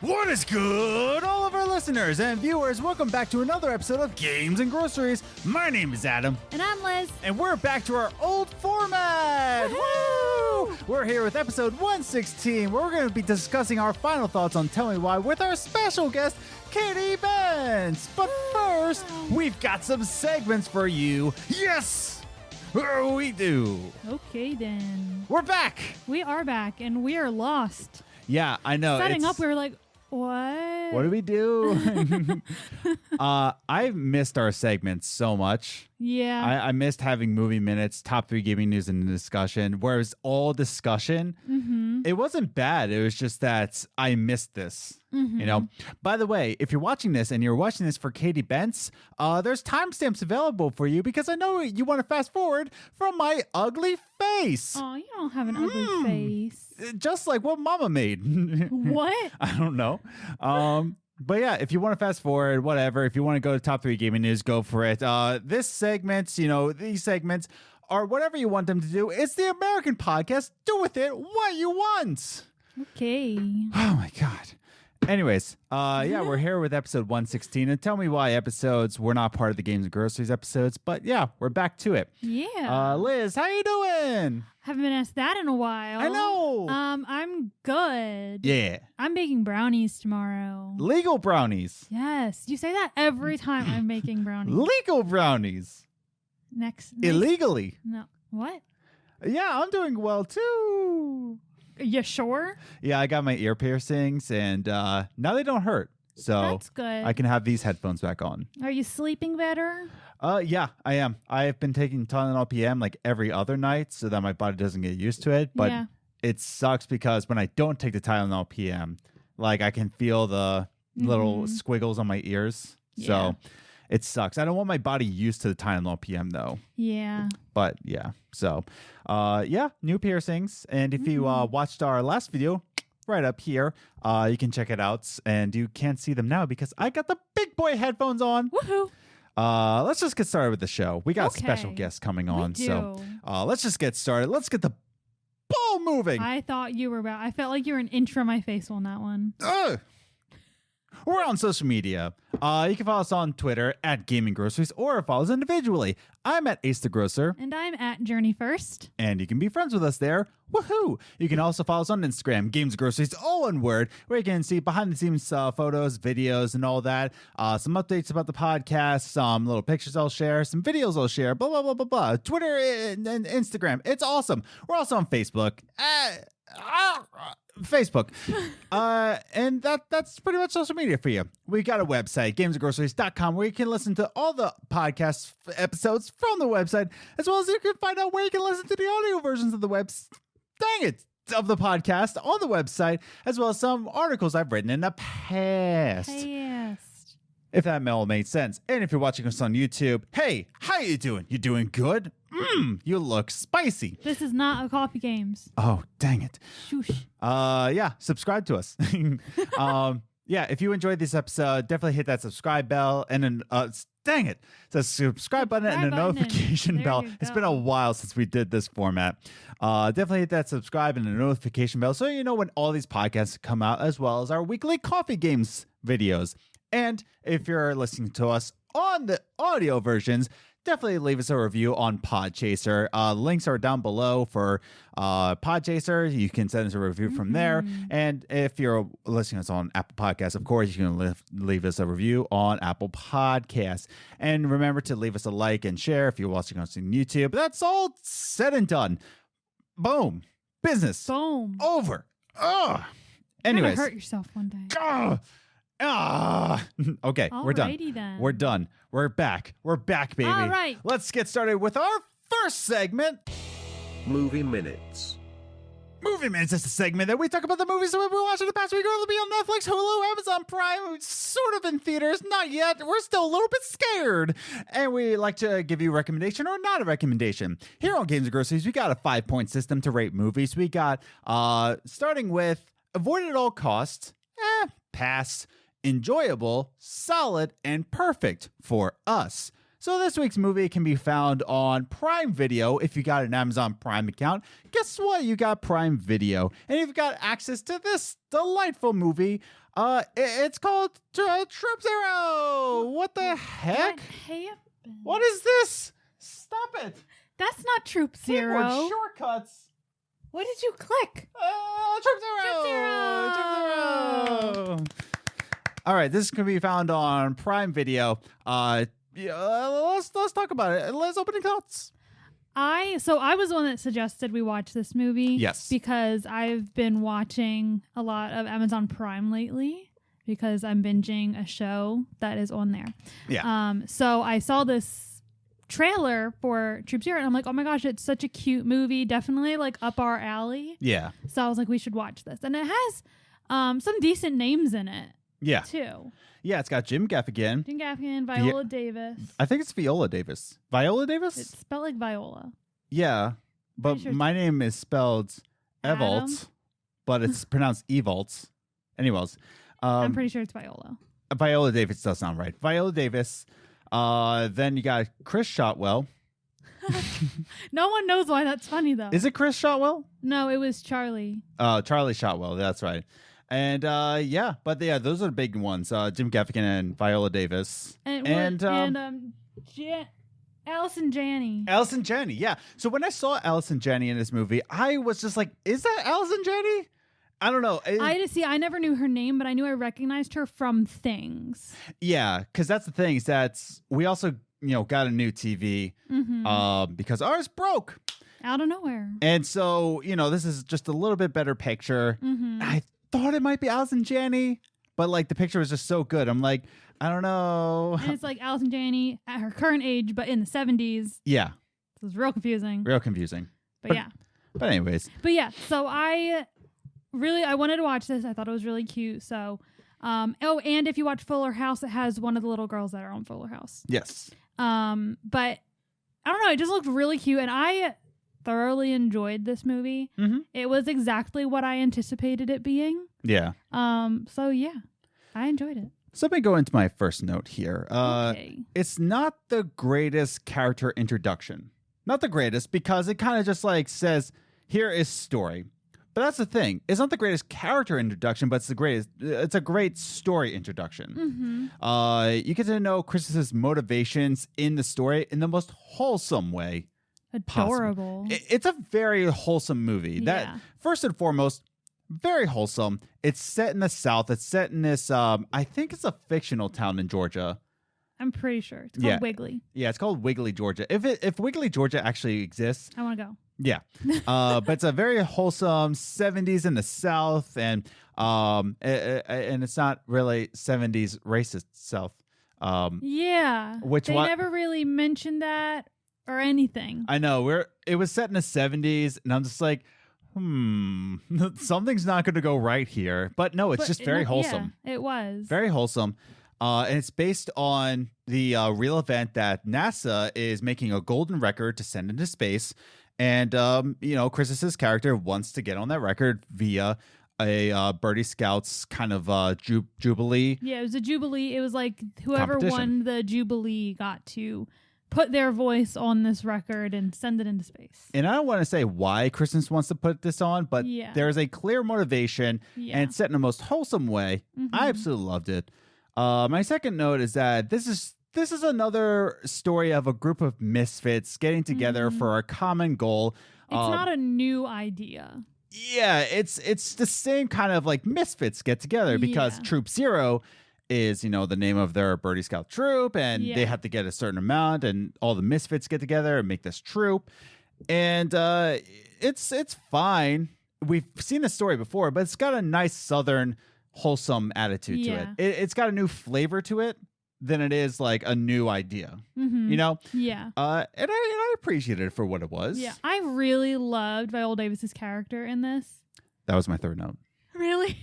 What is good, all of our listeners and viewers? Welcome back to another episode of Games and Groceries. My name is Adam. And I'm Liz. And we're back to our old format. Woo! We're here with episode 116, where we're going to be discussing our final thoughts on Tell Me Why with our special guest, Katy Bentz. But first, we've got some segments for you. Yes! We do. Okay, then. We're back. We are back, and we are lost. Yeah, I know. Setting up, we were like, what? What do we do? I've missed our segments so much. Yeah. I missed having movie minutes, top 3 gaming news and discussion, whereas all discussion, it wasn't bad. It was just that I missed this. You know, by the way, if you're watching this and you're watching this for Katy Bentz, there's timestamps available for you because I know you want to fast forward from my ugly face. Oh, you don't have an ugly face. Just like what Mama made. What? I don't know. But yeah, if you want to fast forward, whatever, if you want to go to top 3 gaming news, go for it. This segment, these segments are whatever you want them to do. It's the American podcast. Do with it what you want. Okay. Oh my God. Anyways, yeah, we're here with episode 116, and tell me why episodes were not part of the Games and Groceries episodes, but yeah, we're back to it. Yeah. Liz, how you doing? Haven't been asked that in a while. I know. I'm good. Yeah. I'm baking brownies tomorrow. Legal brownies. Yes. You say that every time I'm making brownies. Legal brownies. Next. Illegally. No. What? Yeah, I'm doing well too. You sure? Yeah, I got my ear piercings, and now they don't hurt. So That's good. I can have these headphones back on. Are you sleeping better? Yeah, I am. I've been taking Tylenol PM like every other night so that my body doesn't get used to it. But it sucks because when I don't take the Tylenol PM, like I can feel the little squiggles on my ears. Yeah. So it sucks. I don't want my body used to the Tylenol PM though. Yeah. But yeah, so yeah, new piercings. And if you watched our last video right up here, you can check it out. And you can't see them now because I got the big boy headphones on. Woohoo. Let's just get started with the show. We got special guests coming on. So let's just get started. Let's get the ball moving. I thought you were about. I felt like you were an inch from my face on that one. We're on social media. You can follow us on Twitter at Gaming Groceries or follow us individually. I'm at Ace the Grocer. And I'm at Journey First. And you can be friends with us there. Woohoo! You can also follow us on Instagram, Games Groceries, all one word, where you can see behind the scenes photos, videos, and all that. Some updates about the podcast, some little pictures I'll share, some videos I'll share, blah, blah, blah, blah, blah. Twitter and Instagram. It's awesome. We're also on Facebook. Facebook. And that's pretty much social media for you. We got a website, gamesandgroceries.com, where you can listen to all the podcast episodes from the website, as well as you can find out where you can listen to the audio versions of the of the podcast on the website, as well as some articles I've written in the past. If that all made sense. And if you're watching us on YouTube, hey, how you doing? You doing good? You look spicy. This is not a Coffee Games. Oh, dang it. Shoosh. Yeah, subscribe to us. Yeah, if you enjoyed this episode, definitely hit that subscribe bell and then dang it. The subscribe button and the notification bell. It's been a while since we did this format. Definitely hit that subscribe and the notification bell so you know when all these podcasts come out, as well as our weekly Coffee Games videos. And if you're listening to us on the audio versions, definitely leave us a review on Podchaser. Links are down below for Podchaser. You can send us a review from there. And if you're listening to us on Apple Podcasts, of course, you can leave us a review on Apple Podcasts. And remember to leave us a like and share if you're watching us on YouTube. That's all said and done. Boom. Business. Boom. Over. Anyways. You're gonna hurt yourself one day. Okay, we're done. Then. We're done. We're back. We're back, baby. All right. Let's get started with our first segment. Movie Minutes. Movie Minutes is a segment that we talk about the movies that we've been watching the past week. It'll be on Netflix, Hulu, Amazon Prime, sort of in theaters. Not yet. We're still a little bit scared. And we like to give you a recommendation or not a recommendation. Here on Games and Groceries, we got a 5-point system to rate movies. We got, starting with avoid at all costs, pass, enjoyable, solid, and perfect for us. So this week's movie can be found on Prime Video. If you got an Amazon Prime account, guess what? You got Prime Video. And you've got access to this delightful movie. It's called Troop Zero. What the heck? What happened? What is this? Stop it. That's not Troop Zero. Keyboard shortcuts. What did you click? Troop Zero. Troop Zero. All right, this can be found on Prime Video. Let's talk about it. Let's opening thoughts. I was the one that suggested we watch this movie. Yes. Because I've been watching a lot of Amazon Prime lately because I'm binging a show that is on there. Yeah. So I saw this trailer for Troop Zero and I'm like, oh my gosh, it's such a cute movie. Definitely like up our alley. Yeah. So I was like, we should watch this. And it has some decent names in it. Yeah. Too. Yeah, it's got Jim Gaffigan. Jim Gaffigan, Viola Davis. I think it's Viola Davis. Viola Davis? It's spelled like Viola. Yeah, but Sure my name is spelled Evolts, but it's pronounced Evolts. Anyways, I'm pretty sure it's Viola. Viola Davis does sound right. Viola Davis. Then you got Chris Shotwell. No one knows why that's funny though. Is it Chris Shotwell? No, it was Charlie. Charlie Shotwell. That's right. And those are the big ones. Jim Gaffigan and Viola Davis. Allison Janney. Allison Janney, yeah. So when I saw Allison Janney in this movie, I was just like, is that Allison Janney? I don't know. I never knew her name, but I knew I recognized her from things. Yeah, because that's the thing is that we also, got a new TV because ours broke. Out of nowhere. And so, this is just a little bit better picture. Mm-hmm. I thought it might be Allison Janney, but like the picture was just so good. I'm like, I don't know. And it's like Allison Janney at her current age, but in the 70s. Yeah. So it's real confusing. Real confusing. But yeah. But anyways. But yeah, so I wanted to watch this. I thought it was really cute. So, and if you watch Fuller House, it has one of the little girls that are on Fuller House. Yes. But I don't know. It just looked really cute. And I thoroughly enjoyed this movie. Mm-hmm. It was exactly what I anticipated it being. Yeah. So yeah, I enjoyed it. So let me go into my first note here. Okay. It's not the greatest character introduction. Not the greatest because it kind of just like says, here is story. But that's the thing. It's not the greatest character introduction, but it's a great story introduction. Mm-hmm. You get to know Chris's motivations in the story in the most wholesome way. Adorable. It's a very wholesome movie. That Yeah. first and foremost, very wholesome. It's set in the South. It's set in this, I think it's a fictional town in Georgia. I'm pretty sure. It's called Yeah. Wiggly. Yeah, it's called Wiggly, Georgia. If Wiggly, Georgia actually exists, I want to go. yeah. But it's a very wholesome 70s in the South, and it's not really 70s racist South. Yeah. Which they one- never really mentioned that or anything. I know it was set in the 70s, and I'm just like, something's not going to go right here. But no, it's just very wholesome. Yeah, it was. Very wholesome. And it's based on the real event that NASA is making a golden record to send into space. And, Chris's character wants to get on that record via a Birdie Scouts kind of jubilee. Yeah, it was a jubilee. It was like whoever Competition. won the jubilee got to put their voice on this record and send it into space. And I don't want to say why Christmas wants to put this on, but Yeah. there is a clear motivation, Yeah. and it's set in the most wholesome way. Mhm. I absolutely loved it. My second note is that this is another story of a group of misfits getting together Mhm. for a common goal. It's not a new idea. Yeah, it's the same kind of like misfits get together because Yeah. Troop Zero is, the name of their Birdie Scout troop, and Yeah. they have to get a certain amount, and all the misfits get together and make this troop. And it's fine. We've seen the story before, but it's got a nice Southern wholesome attitude Yeah. to it. It's got a new flavor to it than it is like a new idea. Mm-hmm. Yeah. And I appreciated it for what it was. Yeah. I really loved Viola Davis's character in this. That was my third note. Really?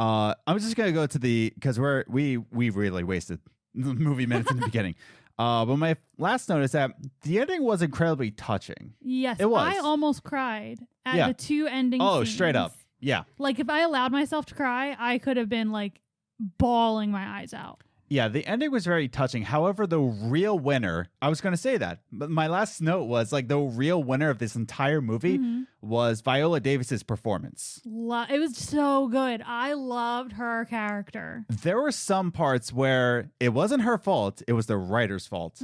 I'm just gonna go to because we really wasted movie minutes in the beginning. But my last note is that the ending was incredibly touching. Yes. It was. I almost cried at Yeah. the two ending Oh, scenes. straight up. Yeah. Like if I allowed myself to cry, I could have been like bawling my eyes out. Yeah, the ending was very touching. However, the real winner, I was going to say that, but my last note was like the real winner of this entire movie was Viola Davis's performance. It was so good. I loved her character. There were some parts where it wasn't her fault, it was the writer's fault.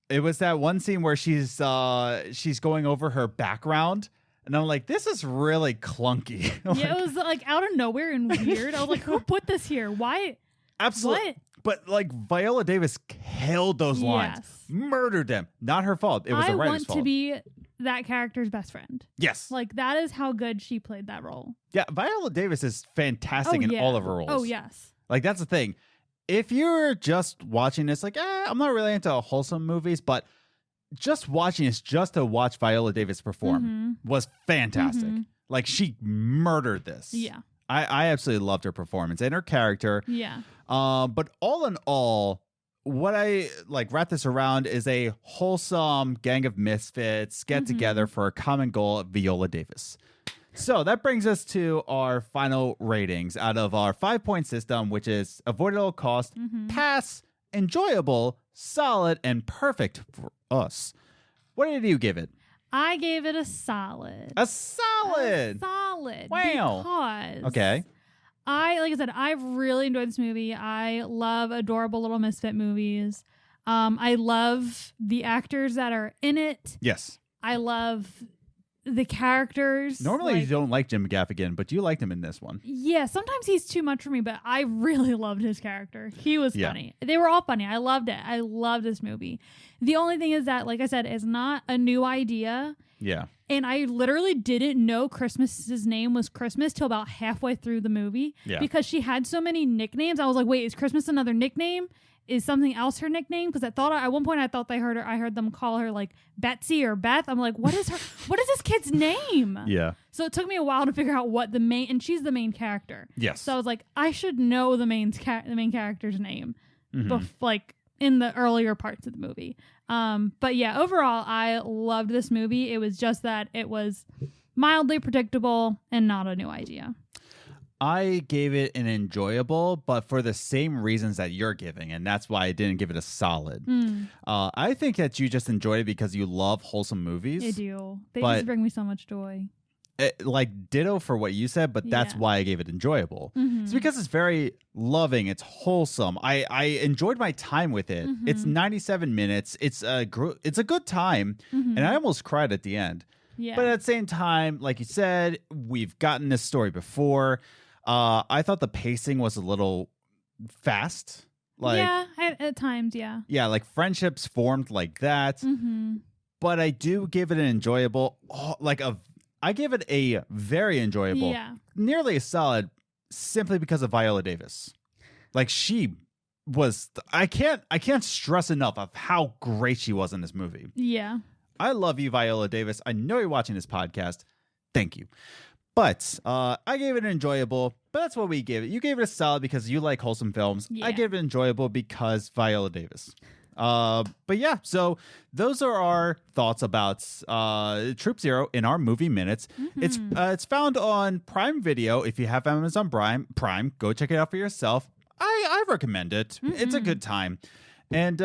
It was that one scene where she's going over her background. And I'm like, this is really clunky. Yeah, it was like out of nowhere and weird. I was like, who put this here? Why? Absolutely. What? But like Viola Davis killed those lines, murdered them. Not her fault. It was the writer's fault. I want to be that character's best friend. Yes. Like that is how good she played that role. Yeah, Viola Davis is fantastic in all of her roles. Oh, yes. Like that's the thing. If you're just watching this, like, I'm not really into wholesome movies, but just watching this just to watch Viola Davis perform was fantastic. Like she murdered this. Yeah. I absolutely loved her performance and her character. Yeah. But all in all, what I like wrap this around is a wholesome gang of misfits get together for a common goal of Viola Davis. So that brings us to our final ratings out of our 5-point system, which is avoid at all cost, pass, enjoyable, solid, and perfect for us. What did you give it? I gave it a solid. A solid. A solid. Wow. Because okay. Like I said, I've really enjoyed this movie. I love adorable little misfit movies. I love the actors that are in it. Yes. I love the characters. Normally you don't like Jim Gaffigan, but you liked him in this one. Yeah, sometimes he's too much for me, but I really loved his character. He was funny. They were all funny. I loved it. I loved this movie. The only thing is that, like I said, it's not a new idea. Yeah. And I literally didn't know Christmas's name was Christmas till about halfway through the movie. Yeah. Because she had so many nicknames. I was like, wait, is Christmas another nickname? Is something else her nickname? Because at one point I thought I heard them call her like Betsy or Beth. I'm like, what is this kid's name? Yeah. So it took me a while to figure out what and she's the main character. Yes. So I was like, I should know the main character's name, like in the earlier parts of the movie. But yeah, overall, I loved this movie. It was just that it was mildly predictable and not a new idea. I gave it an enjoyable, but for the same reasons that you're giving, and that's why I didn't give it a solid. I think that you just enjoyed it because you love wholesome movies. I do. They just bring me so much joy. Like ditto for what you said, but that's why I gave it enjoyable. It's because it's very loving. It's wholesome. I enjoyed my time with it. It's 97 minutes. It's a good time, and I almost cried at the end. Yeah. But at the same time, like you said, we've gotten this story before. I thought the pacing was a little fast. Like, yeah, at times, yeah. Yeah, like friendships formed like that. But I do give it an enjoyable, I give it a very enjoyable, nearly a solid, simply because of Viola Davis. Like she was, I can't stress enough of how great she was in this movie. Yeah. I love you, Viola Davis. I know you're watching this podcast. Thank you. But I gave it an enjoyable, but that's what we gave it. You gave it a solid because you like wholesome films. Yeah. I gave it enjoyable because Viola Davis. But yeah, so those are our thoughts about Troop Zero in our movie minutes. It's found on Prime Video. If you have Amazon Prime, go check it out for yourself. I recommend it. It's a good time. And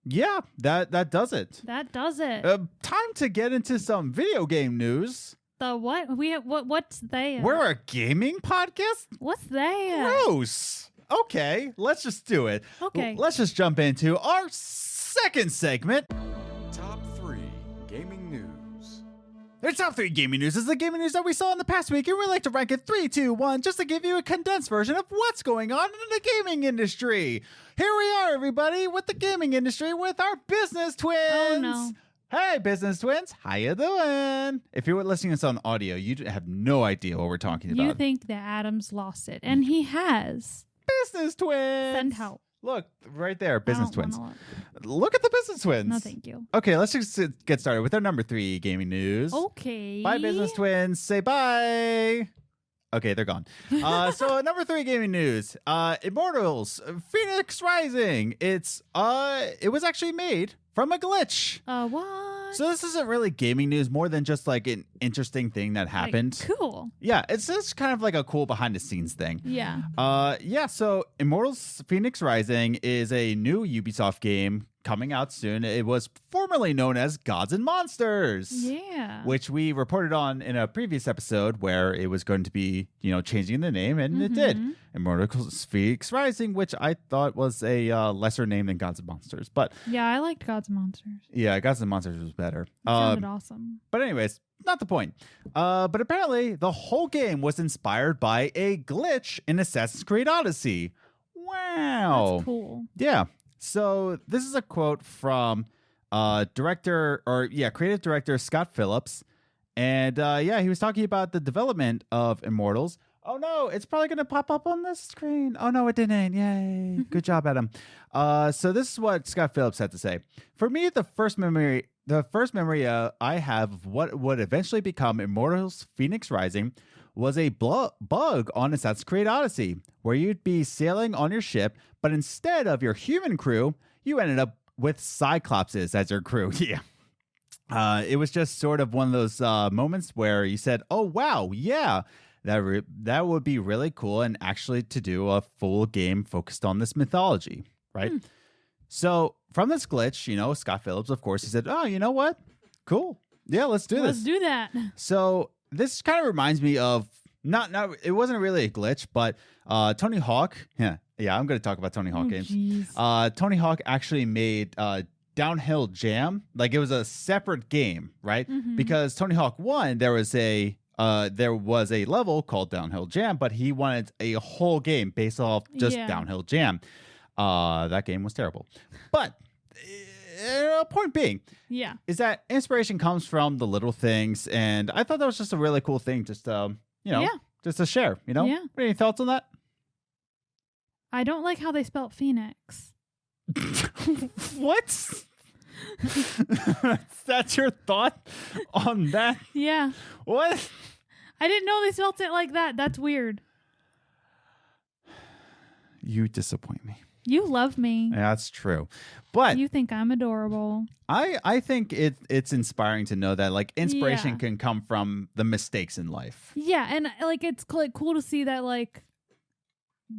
yeah, that does it. That does it. Time to get into some video game news. The what? What's there? We're a gaming podcast? What's there? Gross. Okay, let's just do it. Okay. Let's just jump into our second segment. Top 3 Gaming News. Our top 3 gaming news is the gaming news that we saw in the past week, and we like to rank it 3, 2, 1, just to give you a condensed version of what's going on in the gaming industry. Here we are, everybody, with the gaming industry with our business twins. Oh, no. Hey, business twins. How you doing? If you're listening to this on audio, you have no idea what we're talking about. You think that Adam's lost it, and he has. Business twins. Send help. Look, right there, business twins. Look. Look at the business twins. No, thank you. Okay, let's just get started with our number 3 gaming news. Okay. Bye, business twins. Say bye. Okay, they're gone. So number 3 gaming news. Immortals, Fenyx Rising. It was actually made from a glitch. What? So this isn't really gaming news, more than just like an interesting thing that happened. Like, cool. Yeah, it's just kind of like a cool behind the scenes thing. Yeah. So Immortals Fenyx Rising is a new Ubisoft game coming out soon. It was formerly known as Gods and Monsters. Yeah. Which we reported on in a previous episode where it was going to be, changing the name, and it did. Immortals Fenyx Rising, which I thought was a lesser name than Gods and Monsters. But yeah, I liked Gods and Monsters. yeah, Gods and Monsters was better. It sounded awesome. But anyways, not the point. But apparently the whole game was inspired by a glitch in Assassin's Creed Odyssey. Wow. That's cool. Yeah. So this is a quote from creative director Scott Phillips. And he was talking about the development of Immortals. Oh no, it's probably going to pop up on the screen. Oh no, it didn't. Yay. Good job, Adam. So this is what Scott Phillips had to say. For me, the first memory I have of what would eventually become Immortals Fenyx Rising was a bug on Assassin's Creed Odyssey, where you'd be sailing on your ship, but instead of your human crew, you ended up with Cyclopses as your crew. Yeah. It was just sort of one of those moments where you said, oh, wow, yeah, that would be really cool, and actually to do a full game focused on this mythology, right? So from this glitch, Scott Phillips, of course, he said, oh, you know what? Cool. Yeah, let's do this. Let's do that. So this kind of reminds me of it wasn't really a glitch, but Tony Hawk. Yeah, I'm going to talk about Tony Hawk games. Geez. Tony Hawk actually made Downhill Jam. Like, it was a separate game, right? Because Tony Hawk 1, there was a level called Downhill Jam, but he wanted a whole game based off just Downhill Jam. That game was terrible. But point being, is that inspiration comes from the little things, and I thought that was just a really cool thing, just just to share. Yeah. Any thoughts on that? I don't like how they spelled Phoenix. What? That's your thought on that? Yeah. What? I didn't know they spelled it like that. That's weird. You disappoint me. You love me. Yeah, that's true. But you think I'm adorable. I think it's inspiring to know that like inspiration can come from the mistakes in life. Yeah, and like it's like cool to see that like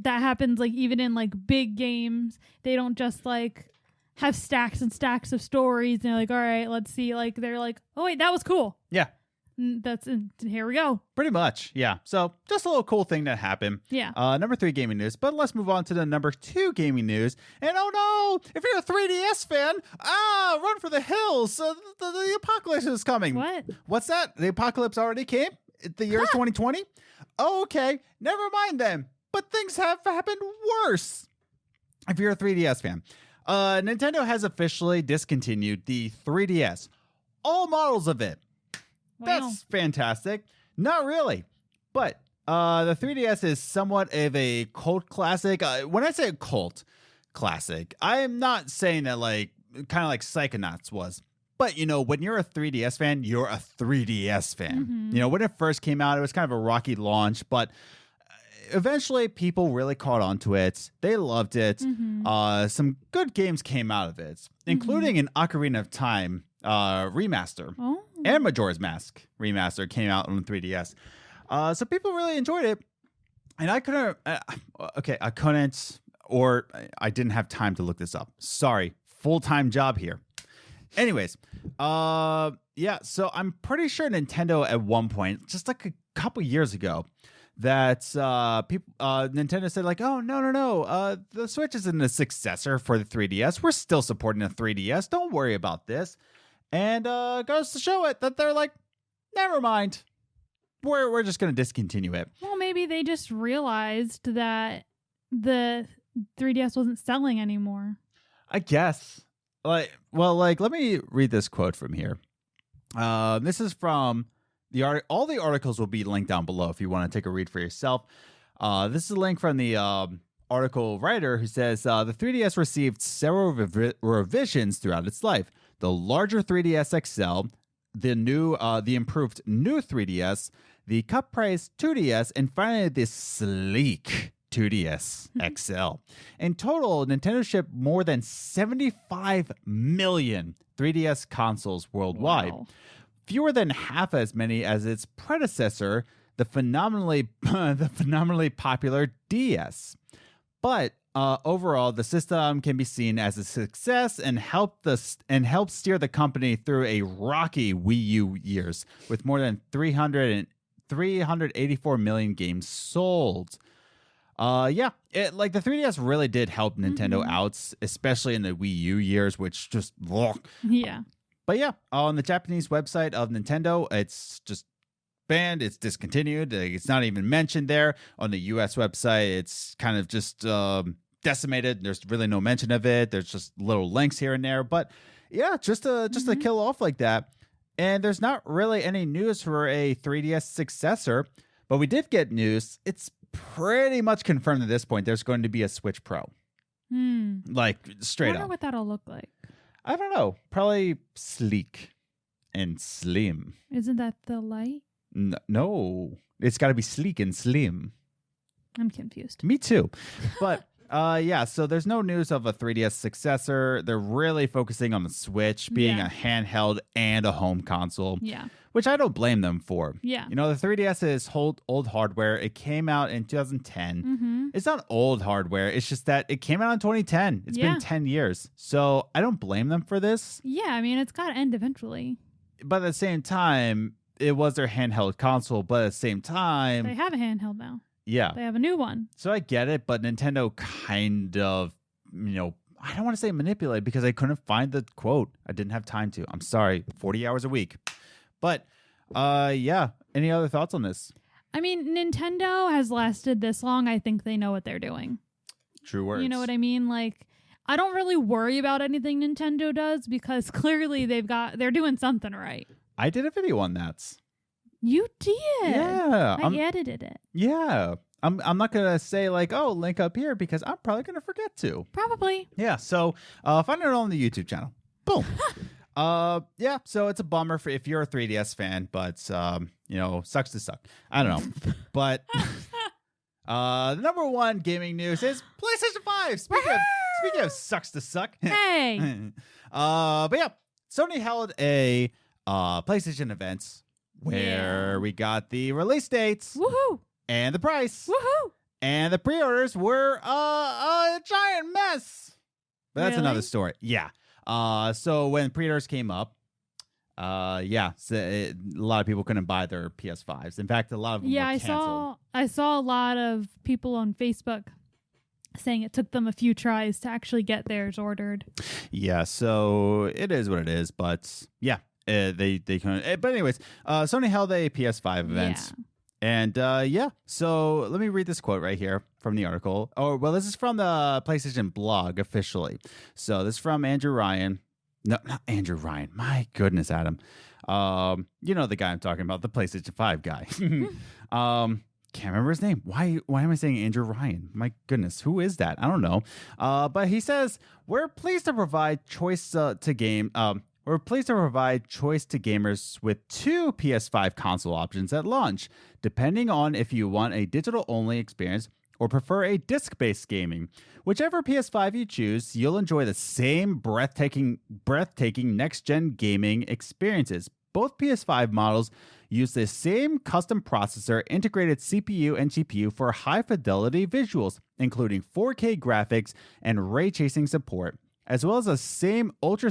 that happens like even in like big games. They don't just like have stacks and stacks of stories and they're like, all right, let's see. Like they're like, oh wait, that was cool. Yeah. Here we go. Pretty much, yeah. So just a little cool thing that happened. Yeah. Number 3 gaming news, but let's move on to the number 2 gaming news. And oh no, if you're a 3DS fan, run for the hills. The apocalypse is coming. What? What's that? The apocalypse already came? The year 2020? Oh, okay. Never mind then. But things have happened worse. If you're a 3DS fan, Nintendo has officially discontinued the 3DS. All models of it. Wow. That's fantastic. Not really. But the 3DS is somewhat of a cult classic. When I say cult classic, I am not saying that like kind of like Psychonauts was. But, when you're a 3DS fan, you're a 3DS fan. When it first came out, it was kind of a rocky launch. But eventually, people really caught on to it. They loved it. Some good games came out of it, including an Ocarina of Time remaster. Oh. And Majora's Mask remaster came out on 3DS. So people really enjoyed it. And I couldn't, or I didn't have time to look this up. Sorry, full-time job here. Anyways, so I'm pretty sure Nintendo at one point, just like a couple years ago, that Nintendo said like, oh, no, the Switch isn't a successor for the 3DS. We're still supporting the 3DS. Don't worry about this. And goes to show it that they're like, never mind. We're just going to discontinue it. Well, maybe they just realized that the 3DS wasn't selling anymore. I guess. Let me read this quote from here. This is from the all the articles will be linked down below if you want to take a read for yourself. This is a link from the article writer who says the 3DS received several revisions throughout its life. The larger 3DS XL, the improved new 3DS, the cut price 2DS, and finally the sleek 2DS XL. In total, Nintendo shipped more than 75 million 3DS consoles worldwide. Wow. Fewer than half as many as its predecessor, the phenomenally popular DS. But overall, the system can be seen as a success and help steer the company through a rocky Wii U years with more than 384 million games sold. The 3DS really did help Nintendo out, especially in the Wii U years, which just Yeah. But yeah, on the Japanese website of Nintendo, it's just banned. It's discontinued. It's not even mentioned there. On the US website, it's kind of just decimated. There's really no mention of it. There's just little links here and there. But yeah, just to kill off like that. And there's not really any news for a 3DS successor. But we did get news. It's pretty much confirmed at this point. There's going to be a Switch Pro. Like straight I wonder up. what that'll look like. I don't know. Probably sleek and slim. Isn't that the light? No, it's got to be sleek and slim. I'm confused. Me too. But so there's no news of a 3DS successor. They're really focusing on the Switch being a handheld and a home console. Yeah. Which I don't blame them for. Yeah. You know, the 3DS is old hardware. It came out in 2010. It's not old hardware. It's just that it came out in 2010. It's been 10 years. So I don't blame them for this. Yeah, I mean, it's got to end eventually. But at the same time, it was their handheld console. But at the same time... They have a handheld now. Yeah. They have a new one. So I get it, but Nintendo kind of, I don't want to say manipulate because I couldn't find the quote. I didn't have time to. I'm sorry. 40 hours a week. But, any other thoughts on this? I mean, Nintendo has lasted this long. I think they know what they're doing. True words. You know what I mean? Like, I don't really worry about anything Nintendo does because clearly they're doing something right. I did a video on that. You did? Yeah. I edited it. Yeah. I'm not going to say like, oh, link up here because I'm probably going to forget to. Probably. Yeah. So find it on the YouTube channel. Boom. So it's a bummer for if you're a 3DS fan, but sucks to suck. I don't know. But the number one gaming news is PlayStation 5. Speaking of sucks to suck. Hey. Sony held a PlayStation event where we got the release dates. Woohoo. And the price. Woohoo. And the pre-orders were a giant mess. But that's another story. Yeah. So when pre-orders came up, a lot of people couldn't buy their PS5s. In fact, a lot of them were canceled. I saw a lot of people on Facebook saying it took them a few tries to actually get theirs ordered. Yeah, so it is what it is, but yeah, they couldn't. But anyways, Sony held a PS5 event. Yeah. And so let me read this quote right here from the article. This is from the PlayStation blog officially. So this is from Andrew Ryan. No, not Andrew Ryan. My goodness, Adam. The guy I'm talking about, the PlayStation 5 guy. Can't remember his name. Why am I saying Andrew Ryan? My goodness, who is that? I don't know. But he says, we're pleased to provide choice We're pleased to provide choice to gamers with 2 PS5 console options at launch, depending on if you want a digital-only experience or prefer a disc-based gaming. Whichever PS5 you choose, you'll enjoy the same breathtaking next-gen gaming experiences. Both PS5 models use the same custom processor, integrated CPU and GPU for high-fidelity visuals, including 4K graphics and ray tracing support, as well as the same ultra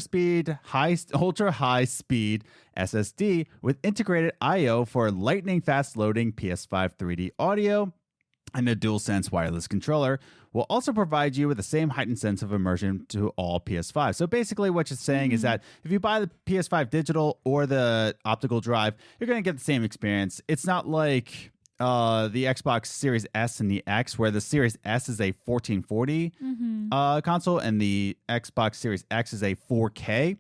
high speed SSD with integrated I/O for lightning fast loading PS5 3D audio, and a DualSense wireless controller will also provide you with the same heightened sense of immersion to all PS5. So basically what you're saying is that if you buy the PS5 digital or the optical drive, you're going to get the same experience. It's not like the Xbox Series S and the X, where the Series S is a 1440 console and the Xbox Series X is a 4K.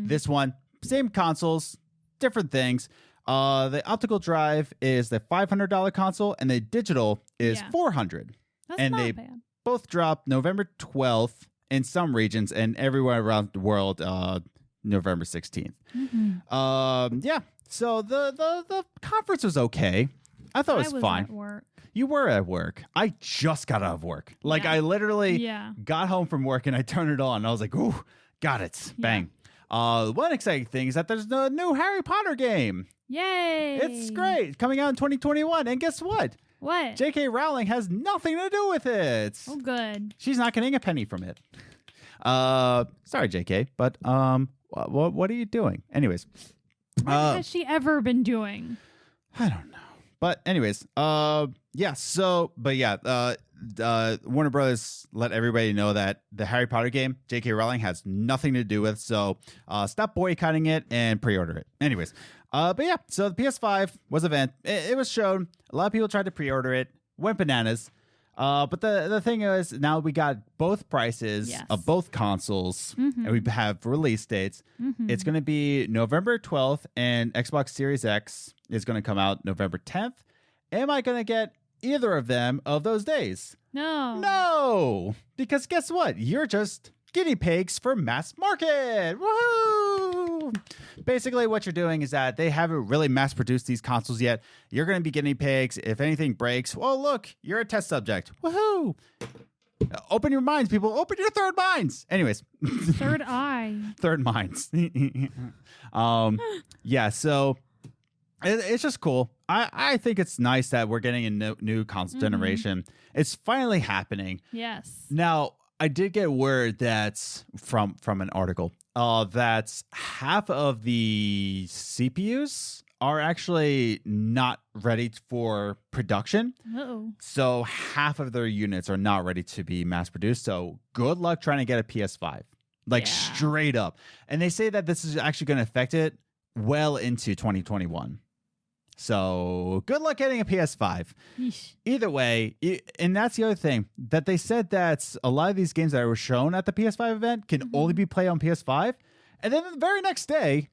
This one, same consoles, different things. The optical drive is the $500 console and the digital is $400. That's and not they bad. both drop November 12th in some regions and everywhere around the world November 16th. So the conference was okay. I thought it was fine. At work. You were at work. I just got out of work. Like, Yeah. I literally Yeah. got home from work and I turned it on. I was like, ooh, got it. Bang. One exciting thing is that there's the new Harry Potter game. Yay! It's great. Coming out in 2021. And guess what? What? J.K. Rowling has nothing to do with it. Oh, good. She's not getting a penny from it. Sorry, J.K., but what are you doing? Anyways. What has she ever been doing? I don't know. But anyways, Warner Brothers let everybody know that the Harry Potter game, J.K. Rowling has nothing to do with. So stop boycotting it and pre-order it. Anyways, so the PS5 was an event. It was shown. A lot of people tried to pre-order it. Went bananas. But the thing is, now we got both prices of both consoles, and we have release dates. It's going to be November 12th, and Xbox Series X is going to come out November 10th. Am I going to get either of them of those days? No, because guess what? You're just guinea pigs for mass market. Woohoo! Basically, what you're doing is that they haven't really mass produced these consoles yet. You're going to be guinea pigs. If anything breaks, well, look, you're a test subject. Woohoo! Open your minds, people. Open your third minds. Anyways. Third eye. Third minds. So it's just cool. I think it's nice that we're getting a new console generation. It's finally happening. Yes. Now, I did get word that's from an article that half of the CPUs are actually not ready for production. Uh-oh. So half of their units are not ready to be mass produced. So good luck trying to get a PS5, straight up. And they say that this is actually going to affect it well into 2021. So good luck getting a PS5. Yeesh. Either way, and that's the other thing, that they said that a lot of these games that were shown at the PS5 event can only be played on PS5. And then the very next day,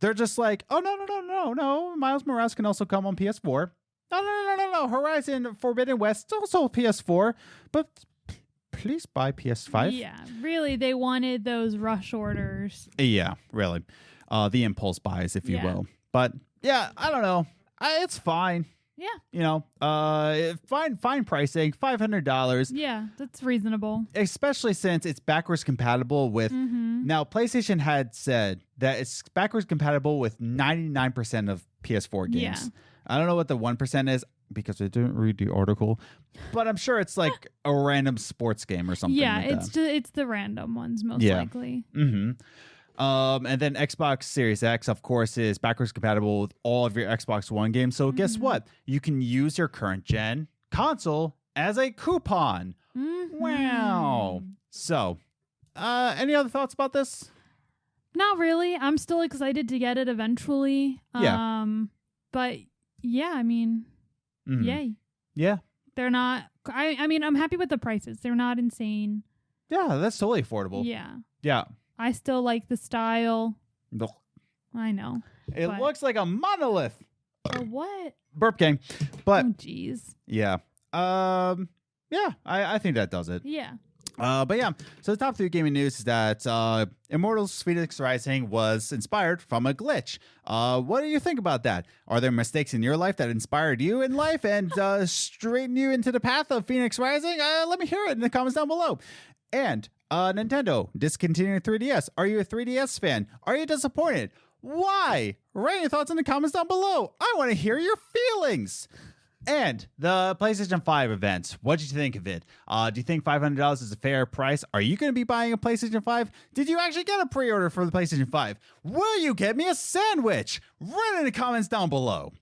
they're just like, oh, no. Miles Morales can also come on PS4. No. Horizon Forbidden West also PS4. But please buy PS5. Yeah, really, they wanted those rush orders. Yeah, really. The impulse buys, if you will. But yeah, I don't know. It's fine. Yeah. You know, fine pricing, $500. Yeah, that's reasonable. Especially since it's backwards compatible with. Now, PlayStation had said that it's backwards compatible with 99% of PS4 games. Yeah. I don't know what the 1% is because I didn't read the article, but I'm sure it's like a random sports game or something. Yeah, like it's the random ones most likely. And then Xbox Series X, of course, is backwards compatible with all of your Xbox One games. So guess what? You can use your current gen console as a coupon. Wow. So, any other thoughts about this? Not really. I'm still excited to get it eventually. Yeah. But yeah, I mean, yay. Yeah. They're not. I mean, I'm happy with the prices. They're not insane. Yeah, that's totally affordable. Yeah. Yeah. I still like the style. Ugh. I know. It looks like a monolith. A what? Burp game. But Oh, jeez. yeah. I think that does it. Yeah. But yeah, so the top 3 gaming news is that Immortals Fenyx Rising was inspired from a glitch. What do you think about that? Are there mistakes in your life that inspired you in life and straightened you into the path of Fenyx Rising? Let me hear it in the comments down below. And Nintendo discontinued 3DS. Are you a 3DS fan? Are you disappointed? Why? Write your thoughts in the comments down below. I want to hear your feelings. And the PlayStation 5 event. What did you think of it? Do you think $500 is a fair price? Are you going to be buying a PlayStation 5? Did you actually get a pre-order for the PlayStation 5? Will you get me a sandwich? Write in the comments down below.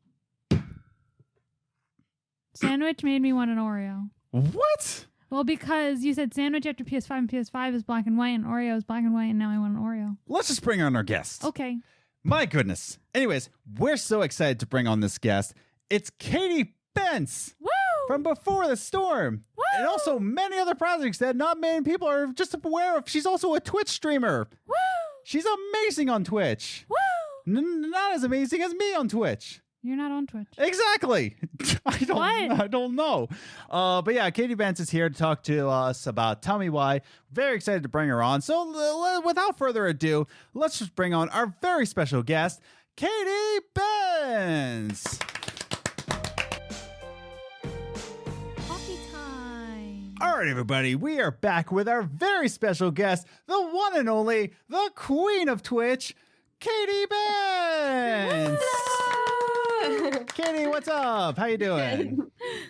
Sandwich made me want an Oreo. What? Well, because you said sandwich after PS5 and PS5 is black and white and Oreo is black and white and now I want an Oreo. Let's just bring on our guest. Okay. My goodness. Anyways, we're so excited to bring on this guest. It's Katy Bentz. Woo! From Before the Storm. Woo! And also many other projects that not many people are just aware of. She's also a Twitch streamer. Woo! She's amazing on Twitch. Woo! Not as amazing as me on Twitch. You're not on Twitch. Exactly. I don't know. But yeah, Katy Bentz is here to talk to us about Tell Me Why. Very excited to bring her on. So without further ado, let's just bring on our very special guest, Katy Bentz. All right, everybody, we are back with our very special guest, the one and only, the queen of Twitch, Katy Bentz. Katy, what's up? How you doing?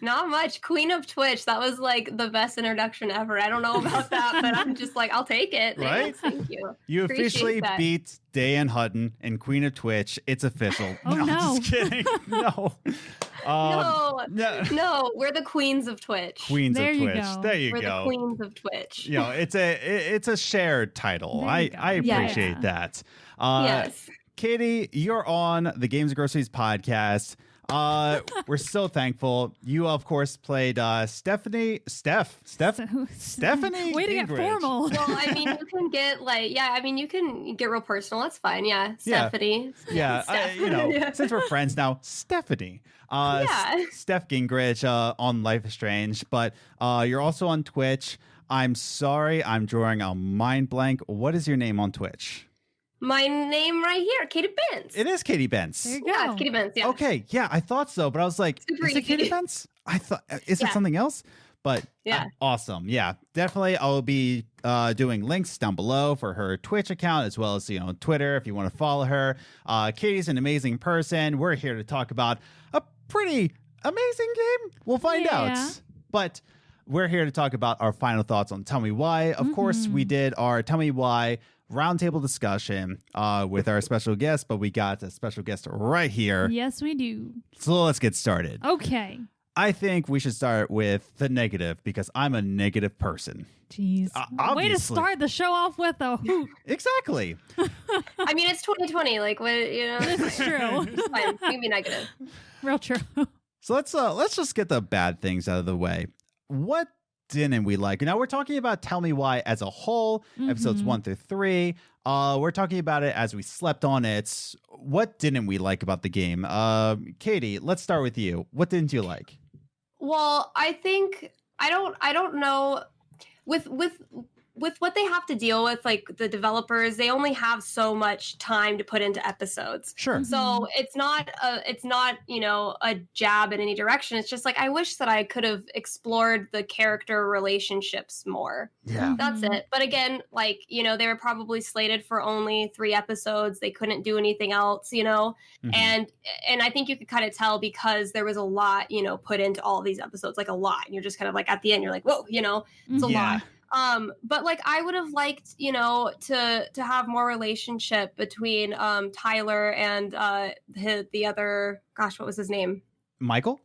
Not much. Queen of Twitch. That was like the best introduction ever. I don't know about that, but I'm just like, I'll take it. Right? Thank you. You Appreciate officially that. beat Dayan Hutton in Queen of Twitch. It's official. Oh, no. I'm just kidding. No. No, we're the queens of Twitch. Queens There of you Twitch. go. There you We're go. the queens of Twitch. You know, it's a shared title. There you go. I Yeah. appreciate that. Yes. Katy, you're on the Games and Groceries podcast. We're so thankful. You, of course, played Stephanie. Stephanie. Way to get Gingrich. formal. Well, I mean, you can get like, you can get real personal. That's fine. Yeah. Stephanie. Yeah, Steph. yeah. Since we're friends now, Stephanie. Yeah. Steph Gingrich on Life is Strange, but you're also on Twitch. I'm sorry, I'm drawing a mind blank. What is your name on Twitch? My name right here, Katy Bentz. It is Katy Bentz. There you Yeah, go. it's Katy Bentz. Yeah. Okay, yeah, I thought so, but I was like, Super is it Katy easy. Bentz? I thought, is it Yeah. something else? But Yeah. awesome. Yeah, definitely. I'll be doing links down below for her Twitch account as well as, Twitter if you want to follow her. Katie's an amazing person. We're here to talk about a pretty amazing game. We'll find Yeah. out. But we're here to talk about our final thoughts on Tell Me Why. Of course, we did our Tell Me Why roundtable discussion with our special guest, but we got a special guest right here. Yes, we do. So let's get started. Okay. I think we should start with the negative because I'm a negative person. Jeez. Way to Obviously. start the show off with a hoot. Exactly. I mean, it's 2020. Like, what, This is true. It's fine. You can be negative. Real true. So let's just get the bad things out of the way. What didn't we like? Now we're talking about Tell Me Why as a whole, episodes 1 through 3. We're talking about it as we slept on it. What didn't we like about the game? Katy, let's start with you. What didn't you like? Well, I think I don't know with what they have to deal with, like the developers, they only have so much time to put into episodes. Sure. So it's not a jab in any direction. It's just like I wish that I could have explored the character relationships more. Yeah. That's it. But again, like, they were probably slated for only 3 episodes. They couldn't do anything else, Mhm. and I think you could kind of tell because there was a lot, put into all these episodes, like a lot. And you're just kind of like at the end, you're like, whoa, it's a Yeah. lot. But like I would have liked, to have more relationship between Tyler and the other, gosh, what was his name? Michael?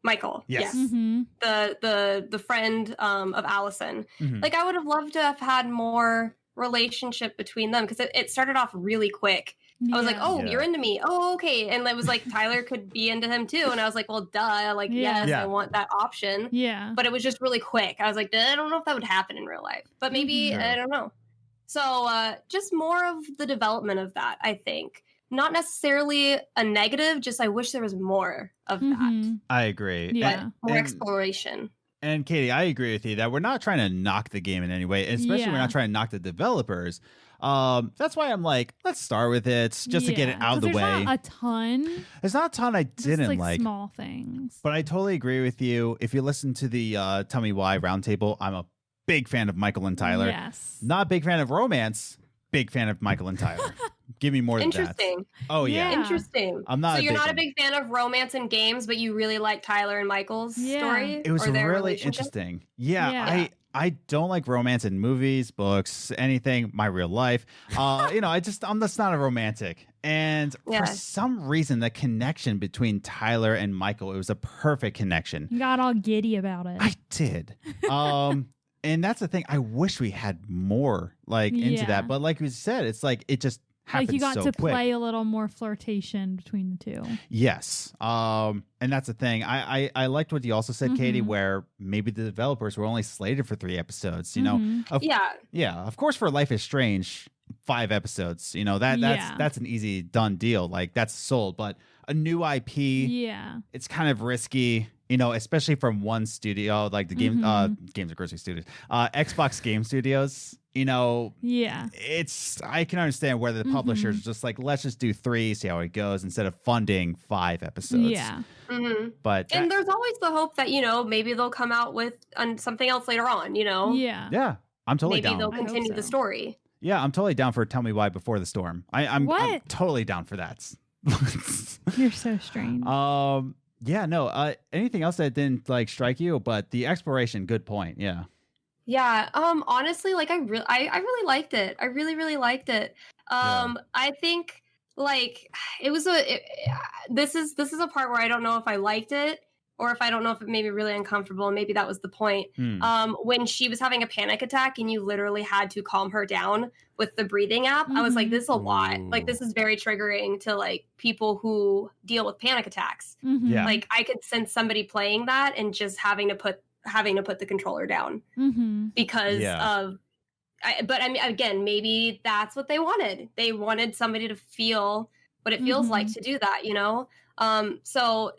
Michael. Yes. The friend of Allison. Mhm. Like I would have loved to have had more relationship between them because it started off really quick. I was like, oh, Yeah. you're into me. Oh, okay. And it was like Tyler could be into him too. And I was like, well, duh. Like, Yeah. yes, Yeah. I want that option. Yeah. But it was just really quick. I was like, I don't know if that would happen in real life, but maybe, Mhm. I don't know. So just more of the development of that, I think. Not necessarily a negative, just I wish there was more of that. Mhm. I agree. Yeah. More And- exploration. And Katy, I agree with you that we're not trying to knock the game in any way, especially we're Yeah. not trying to knock the developers. That's why I'm like, let's start with it just to get it Yeah, out of the 'cause way. there's not a ton. There's not a ton I Just didn't like small things. but I totally agree with you. If you listen to the Tell Me Why roundtable, I'm a big fan of Michael and Tyler. Yes. Not a big fan of romance. Big fan of Michael and Tyler. Give me more than that. Interesting. Oh yeah. Yeah. Interesting. I'm not So a you're big not a fan. big fan of romance in games, but you really like Tyler and Michael's Yeah. story? It was or their really relationship? interesting. Yeah, Yeah. I don't like romance in movies, books, anything, my real life. I'm just not a romantic. And Yeah. for some reason, the connection between Tyler and Michael, it was a perfect connection. You got all giddy about it. I did. And that's the thing. I wish we had more into Yeah. that. But like we said, it's like it just happened like you got so to quick. play a little more flirtation between the two. Yes. And that's the thing. I liked what you also said, Katy, Mhm. where maybe the developers were only slated for 3 episodes. You know, Mhm. Yeah. of course, for Life is Strange, 5 episodes. That's Yeah. that's an easy done deal. Like that's sold. But a new IP, Yeah. it's kind of risky. especially from one studio, like the games of Grocery Studios, Xbox Game Studios. Yeah. I can understand whether the publisher's just like, let's just do 3, see how it goes, instead of funding 5 episodes. Yeah. But there's always the hope that maybe they'll come out with something else later on. Yeah. Yeah, I'm totally maybe down. they'll continue the story. Yeah, I'm totally down for Tell Me Why Before the Storm. I'm totally down for that. You're so strange. Yeah, no. Anything else that didn't like strike you? But the exploration, good point. Yeah. Yeah. Honestly, like I really liked it. I really, really liked it. I think like it was this is a part where I don't know if I liked it or if I don't know if it made me really uncomfortable. Maybe that was the point. When she was having a panic attack and you literally had to calm her down with the breathing app, I was like, this is a lot. Like, this is very triggering to like people who deal with panic attacks. Yeah. Like, I could sense somebody playing that and just having to put the controller down because of. But I mean, again, maybe that's what they wanted. They wanted somebody to feel what it feels like to do that, So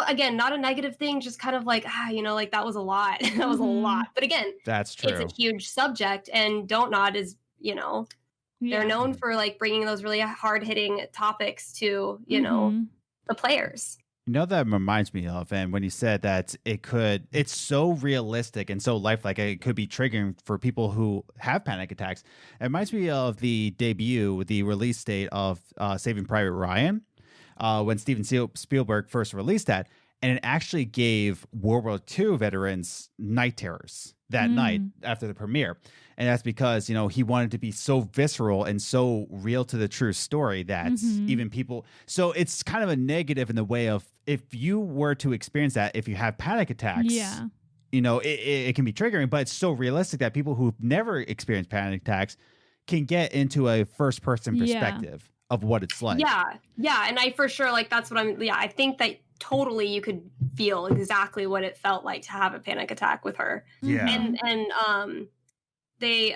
again, not a negative thing, just kind of like, like that was a lot. That was a lot. But again, that's true. It's a huge subject, and Don't Nod is, they're known for like bringing those really hard hitting topics to, the players. That reminds me of, and when you said that it's so realistic and so lifelike, it could be triggering for people who have panic attacks. It reminds me of the release date of Saving Private Ryan, when Steven Spielberg first released that, and it actually gave World War II veterans night terrors that night after the premiere. And that's because, he wanted to be so visceral and so real to the true story that even people... So it's kind of a negative in the way of, if you were to experience that, if you have panic attacks, it can be triggering, but it's so realistic that people who've never experienced panic attacks can get into a first-person perspective of what it's like. Yeah. And I for sure, like, that's what I think that totally you could feel exactly what it felt like to have a panic attack with her. Yeah. And the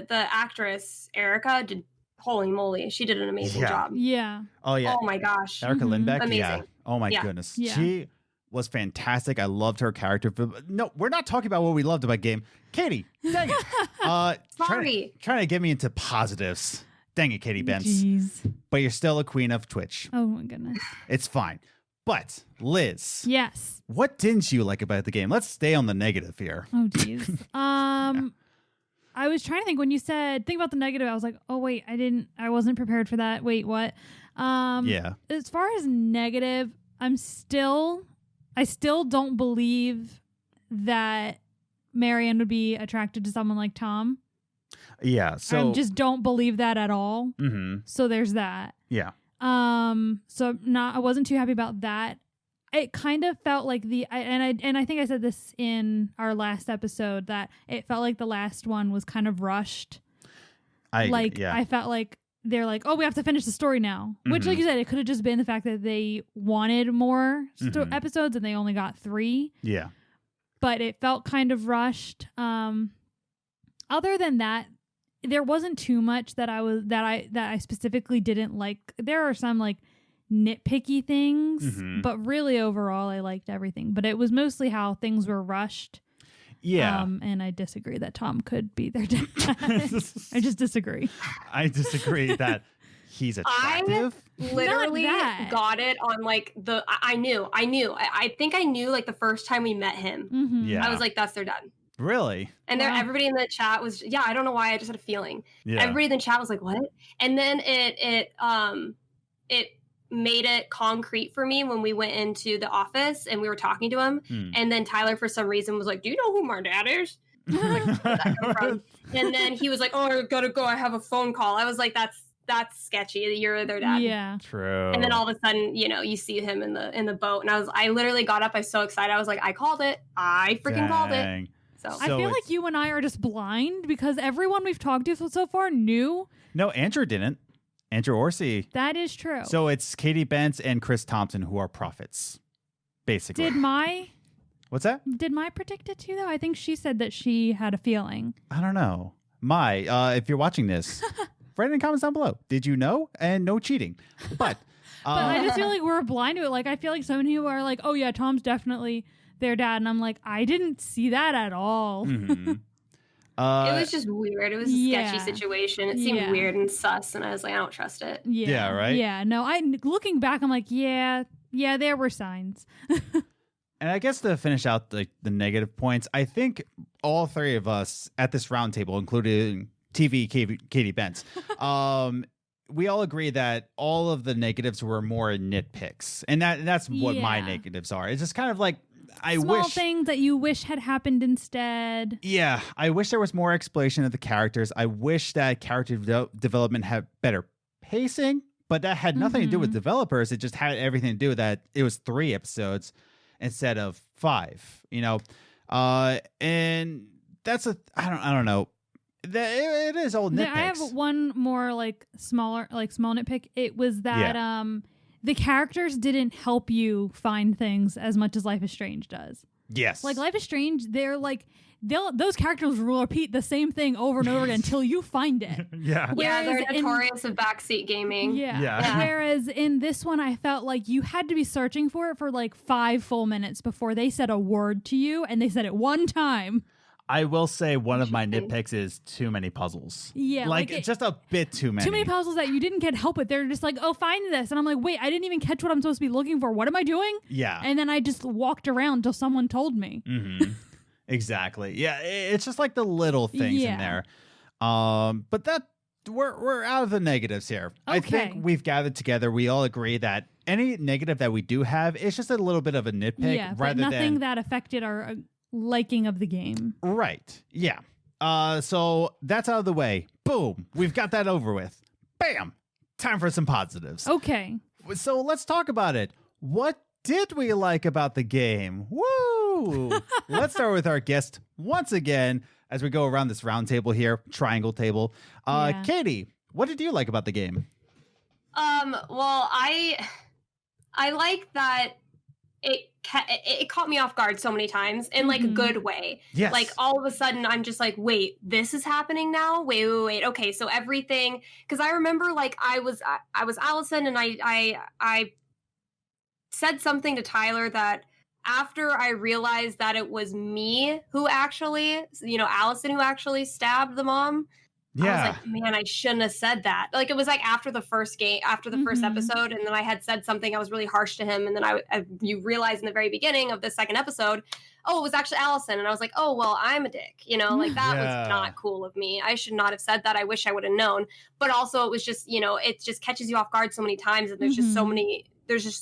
actress Erica did, holy moly, she did an amazing job. Yeah. Oh yeah. Oh my gosh. Erica Lindbeck. Amazing. Yeah. Oh my goodness. Yeah. She was fantastic. I loved her character. But no, we're not talking about what we loved about game. Katie, dang it. Sorry. Trying to get me into positives. Dang it, Katy Bentz. Jeez. But you're still a queen of Twitch. Oh my goodness. It's fine. But Liz. Yes. What didn't you like about the game? Let's stay on the negative here. Oh geez. I was trying to think when you said think about the negative. I was like, oh wait, I wasn't prepared for that. Wait, what? Yeah. As far as negative, I still don't believe that Marianne would be attracted to someone like Tom. Yeah. So I just don't believe that at all. So there's that. Yeah. So I wasn't too happy about that. It kind of felt like I think I said this in our last episode that it felt like the last one was kind of rushed. I felt like they're like, oh, we have to finish the story now. Which, like you said, it could have just been the fact that they wanted more episodes and they only got 3. Yeah. But it felt kind of rushed. Other than that, there wasn't too much that I specifically didn't like. There are some like nitpicky things, but really overall I liked everything. But it was mostly how things were rushed. Yeah. And I disagree that Tom could be their dad. I just disagree. I disagree that he's attractive. I literally got it on like I knew. I think I knew like the first time we met him. Yeah. I was like, that's their dad. Really? And everybody in the chat was, I don't know why, I just had a feeling. Yeah. Everybody in the chat was like, what? And then it made it concrete for me when we went into the office and we were talking to him. And then Tyler, for some reason, was like, do you know who my dad is? Like, where did that come from? And then he was like, oh, I gotta go, I have a phone call. I was like, that's sketchy. You're their dad. Yeah. True. And then all of a sudden, you see him in the boat. And I literally got up. I was so excited. I was like, I called it. I freaking called it. So I feel like you and I are just blind because everyone we've talked to so far knew. No, Andrew didn't. Andrew Orsi. That is true. So it's Katy Bentz and Chris Thompson who are prophets, basically. What's that? Did Mai predict it too, though? I think she said that she had a feeling. I don't know. Mai, if you're watching this, write in the comments down below. Did you know? And no cheating. But I just feel like we're blind to it. Like, I feel like so many people are like, oh yeah, Tom's definitely their dad, and I'm like, I didn't see that at all. Mhm. It was just weird. It was a yeah. sketchy situation. It seemed Yeah. weird and sus, and I was like, I don't trust it. Yeah, right? Yeah, no, looking back, I'm like, yeah, there were signs. And I guess to finish out the negative points, I think all three of us at this round table, including Katy Bentz, we all agree that all of the negatives were more nitpicks. And that's what my Yeah. negatives are. It's just kind of like, Small things that you wish had happened instead. Yeah, I wish there was more exploration of the characters. I wish that character development had better pacing, but that had nothing to do with developers. It just had everything to do with that it was 3 episodes instead of 5, you know? And that's I don't know. It is all nitpicks. I have one more small nitpick. It was that the characters didn't help you find things as much as Life is Strange does. Yes. Like Life is Strange, those characters will repeat the same thing over and over again until you find it. Yeah. Yeah, they're Whereas notorious of backseat gaming. Yeah. Whereas in this one, I felt like you had to be searching for it for 5 full minutes before they said a word to you, and they said it one time. I will say one of my nitpicks is too many puzzles. Yeah. Just a bit too many. Too many puzzles that you didn't get help with. They're just like, oh, find this. And I'm like, wait, I didn't even catch what I'm supposed to be looking for. What am I doing? Yeah. And then I just walked around until someone told me. Mm-hmm. Exactly. Yeah. It's just like the little things in there. But that we're out of the negatives here. Okay. I think we've gathered together. We all agree that any negative that we do have is just a little bit of a nitpick Yeah, but rather nothing than that affected our liking of the game. Right. Yeah. So that's out of the way. Boom. We've got that over with. Bam. Time for some positives. Okay. So let's talk about it. What did we like about the game? Woo! Let's start with our guest once again as we go around this round table here, triangle table. Yeah. Katie, what did you like about the game? Well, I like that it caught me off guard so many times in a good way. Yes. Like all of a sudden I'm just like, wait, this is happening now? Wait. Okay, so everything, because I remember I was Allison, and I said something to Tyler that after I realized that it was me who actually, Allison who actually stabbed the mom. Yeah. I was like, man, I shouldn't have said that. It was after the first first episode, and then I had said something, I was really harsh to him, and then you realize in the very beginning of the second episode, oh, it was actually Allison, and I was like, oh, well, I'm a dick, that was not cool of me. I should not have said that. I wish I would have known. But also it was just, it just catches you off guard so many times, and there's just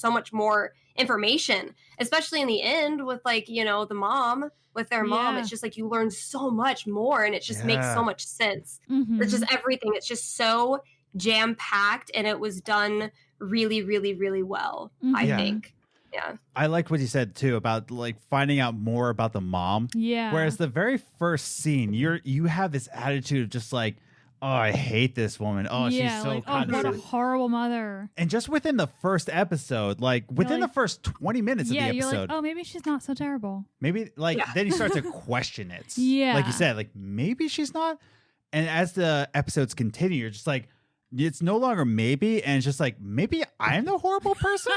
so much more information, especially in the end with the mom. With their mom, it's just you learn so much more, and it just makes so much sense. It's just everything. It's just so jam-packed, and it was done really, really, really well, I think. Yeah. I liked what you said too about finding out more about the mom. Yeah. Whereas the very first scene, you have this attitude of just oh, I hate this woman. Oh, she's so what a horrible mother. And just within the first episode, within the first 20 minutes of the episode. You're like, oh, maybe she's not so terrible. Maybe then you start to question it. Yeah. Like you said, maybe she's not. And as the episodes continue, you're just it's no longer maybe, and it's just maybe I'm the horrible person?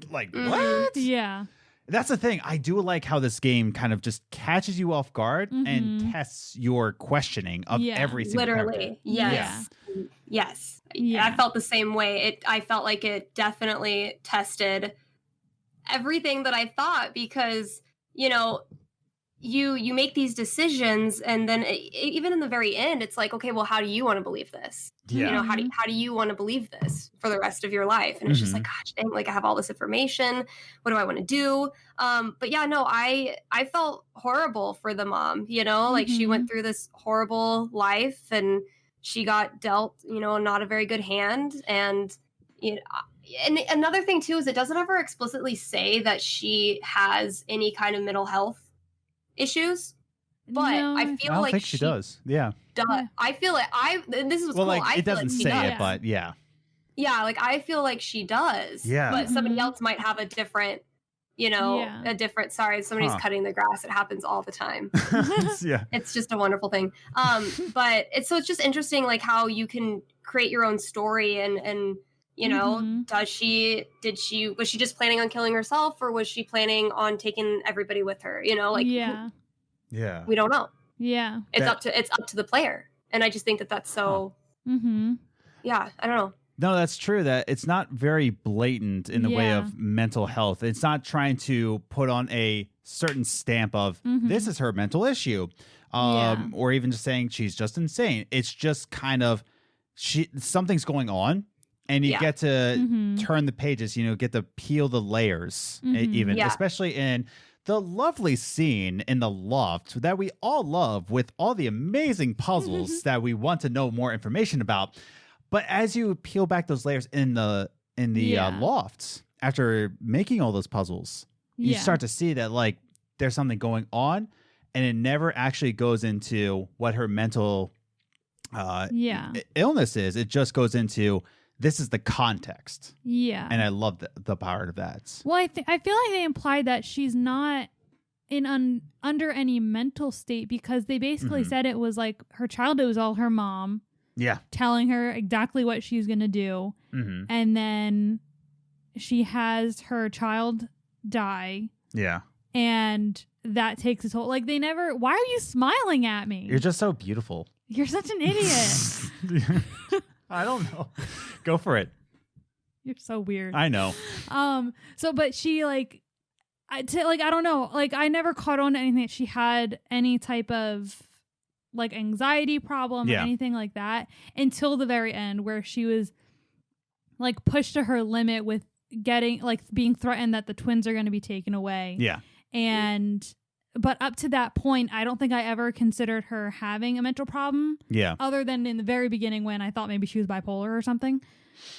What? Yeah. That's the thing. I do like how this game kind of just catches you off guard and tests your questioning of every single literally. character. Yes. Yeah. Yes. Yeah. I felt the same way. I felt like it definitely tested everything that I thought, because, you make these decisions, and then even in the very end, it's okay, well, how do you want to believe this? Yeah. How do you want to believe this for the rest of your life? And it's just gosh dang, I have all this information. What do I want to do? But yeah, no, I felt horrible for the mom, she went through this horrible life, and she got dealt, not a very good hand. And, and another thing too, is it doesn't ever explicitly say that she has any kind of mental health issues, but No. I feel I don't like think she does. Yeah. I feel like this is cool. I it feel doesn't like she say does. it, but yeah. Yeah, I feel like she does. Yeah. But somebody else might have a different, sorry, somebody's cutting the grass. It happens all the time. Yeah. It's just a wonderful thing. But it's just interesting, how you can create your own story and You know, Mhm. was she just planning on killing herself, or was she planning on taking everybody with her? You know, like Yeah. Yeah. we don't know. Yeah. It's That- up to the player. And I just think that that's so Mhm. yeah, I don't know. No, that's true. That it's not very blatant in the way Yeah. of mental health. It's not trying to put on a certain stamp of this is her mental issue, Yeah. or even just saying she's just insane. It's just kind of something's going on, and you Yeah. get to Mhm. turn the pages. You know, get to peel the layers, even Yeah. especially in the lovely scene in the loft that we all love with all the amazing puzzles that we want to know more information about. But as you peel back those layers in the Yeah. loft, after making all those puzzles, you Yeah. start to see that like there's something going on, and it never actually goes into what her mental Yeah. illness is. It just goes into this is the context, Yeah. and I love the part of that. Well, I feel like they implied that she's not in under any mental state, because they basically said it was like her childhood was all her mom Yeah. telling her exactly what she's going to do. Mm-hmm. And then she has her child die, Yeah. and that takes its whole, like, they never, why are you smiling at me? You're just so beautiful. You're such an idiot. I don't know. Go for it. You're so weird. I know. So, but she like, I don't know, like I never caught on to anything that she had any type of like anxiety problem or anything like that until the very end, where she was like pushed to her limit with getting like being threatened that the twins are going to be taken away. Yeah. But up to that point, I don't think I ever considered her having a mental problem, Yeah. other than in the very beginning when I thought maybe she was bipolar or something.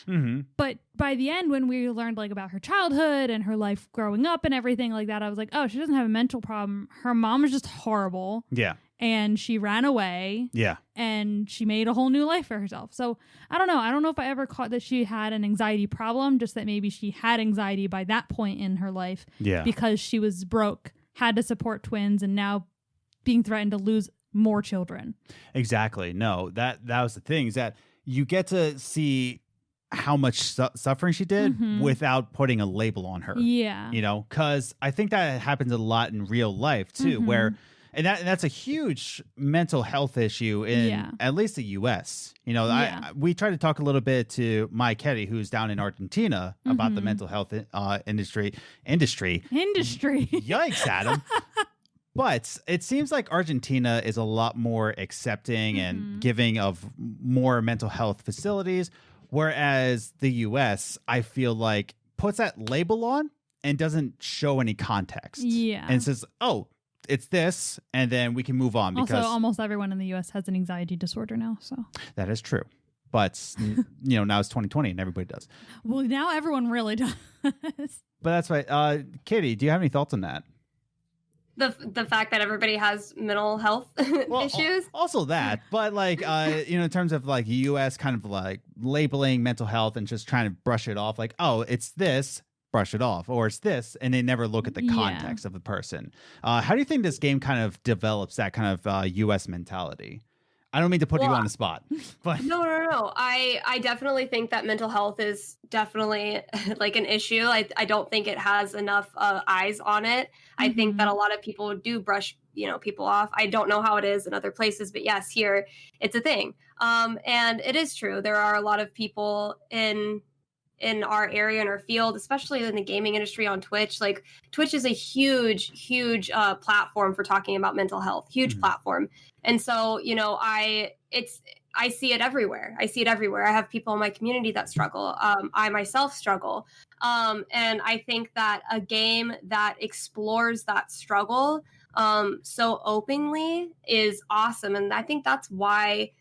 Mm-hmm. But by the end, when we learned like about her childhood and her life growing up and everything like that, I was like, oh, she doesn't have a mental problem. Her mom was just horrible, Yeah. and she ran away, Yeah. and she made a whole new life for herself. So I don't know. I don't know if I ever caught that she had an anxiety problem, just that maybe she had anxiety by that point in her life Yeah. because she was broke, had to support twins, and now being threatened to lose more children. Exactly. No, that was the thing, is that you get to see how much suffering she did without putting a label on her. Yeah. You know, because I think that happens a lot in real life too, where and that's a huge mental health issue in at least the U.S. You know, we tried to talk a little bit to Mike Ketty, who's down in Argentina, about the mental health industry. Yikes, Adam. But it seems like Argentina is a lot more accepting and giving of more mental health facilities, whereas the U.S., I feel like, puts that label on and doesn't show any context. Yeah. And says, oh, it's this, and then we can move on. Because Also, almost everyone in the U.S. has an anxiety disorder now, so. that is true. But, you know, now it's 2020 and everybody does. Well, now everyone really does. But that's right. Katie, do you have any thoughts on that? The fact that everybody has mental health issues. Also that, but like, you know, in terms of like U.S. kind of like labeling mental health and just trying to brush it off, like, oh, it's this, brush it off, or it's this, and they never look at the context of the person. How do you think this game kind of develops that kind of U.S. mentality? I don't mean to put you on the spot, but No. I definitely think that mental health is definitely like an issue. I don't think it has enough eyes on it. I think that a lot of people do brush, you know, people off. I don't know how it is in other places, but yes, here it's a thing. And it is true. There are a lot of people in our area, in our field, especially in the gaming industry on Twitch. Like Twitch is a huge platform for talking about mental health, huge platform. And so, you know, I see it everywhere. I have people in my community that struggle. I myself struggle. And I think that a game that explores that struggle so openly is awesome. And I think that's why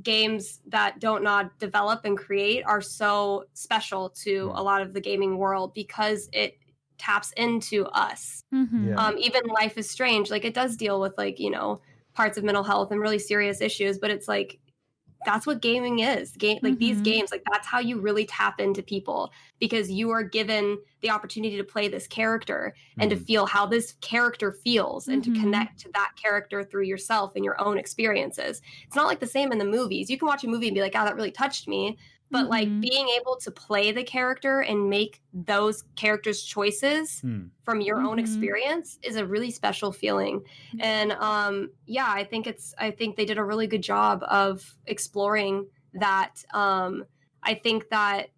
games that don't not develop and create are so special to a lot of the gaming world, because it taps into us. Even Life is Strange, like it does deal with like, you know, parts of mental health and really serious issues, but it's like that's what gaming is. These games, like that's how you really tap into people, because you are given the opportunity to play this character and to feel how this character feels and to connect to that character through yourself and your own experiences. It's not like the same in the movies. You can watch a movie and be like, oh, that really touched me. but like being able to play the character and make those characters' choices from your own experience is a really special feeling. And I think they did a really good job of exploring that. I think that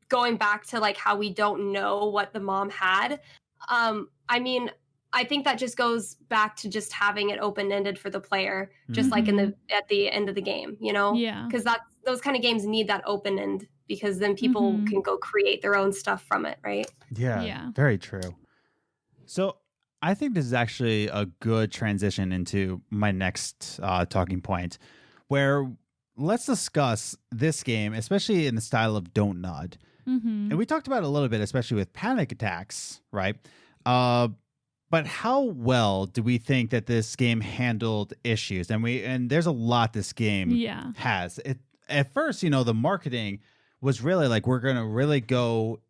going back to like how we don't know what the mom had, I mean, I think that just goes back to just having it open-ended for the player, just like at the end of the game, you know? Yeah. Because those kind of games need that open end, because then people can go create their own stuff from it, right? Yeah. Very true. So I think this is actually a good transition into my next talking point, where let's discuss this game, especially in the style of Don't Nod. And we talked about it a little bit, especially with panic attacks, right? But how well do we think that this game handled issues? And there's a lot this game has. At first, the marketing was really like, we're going to really go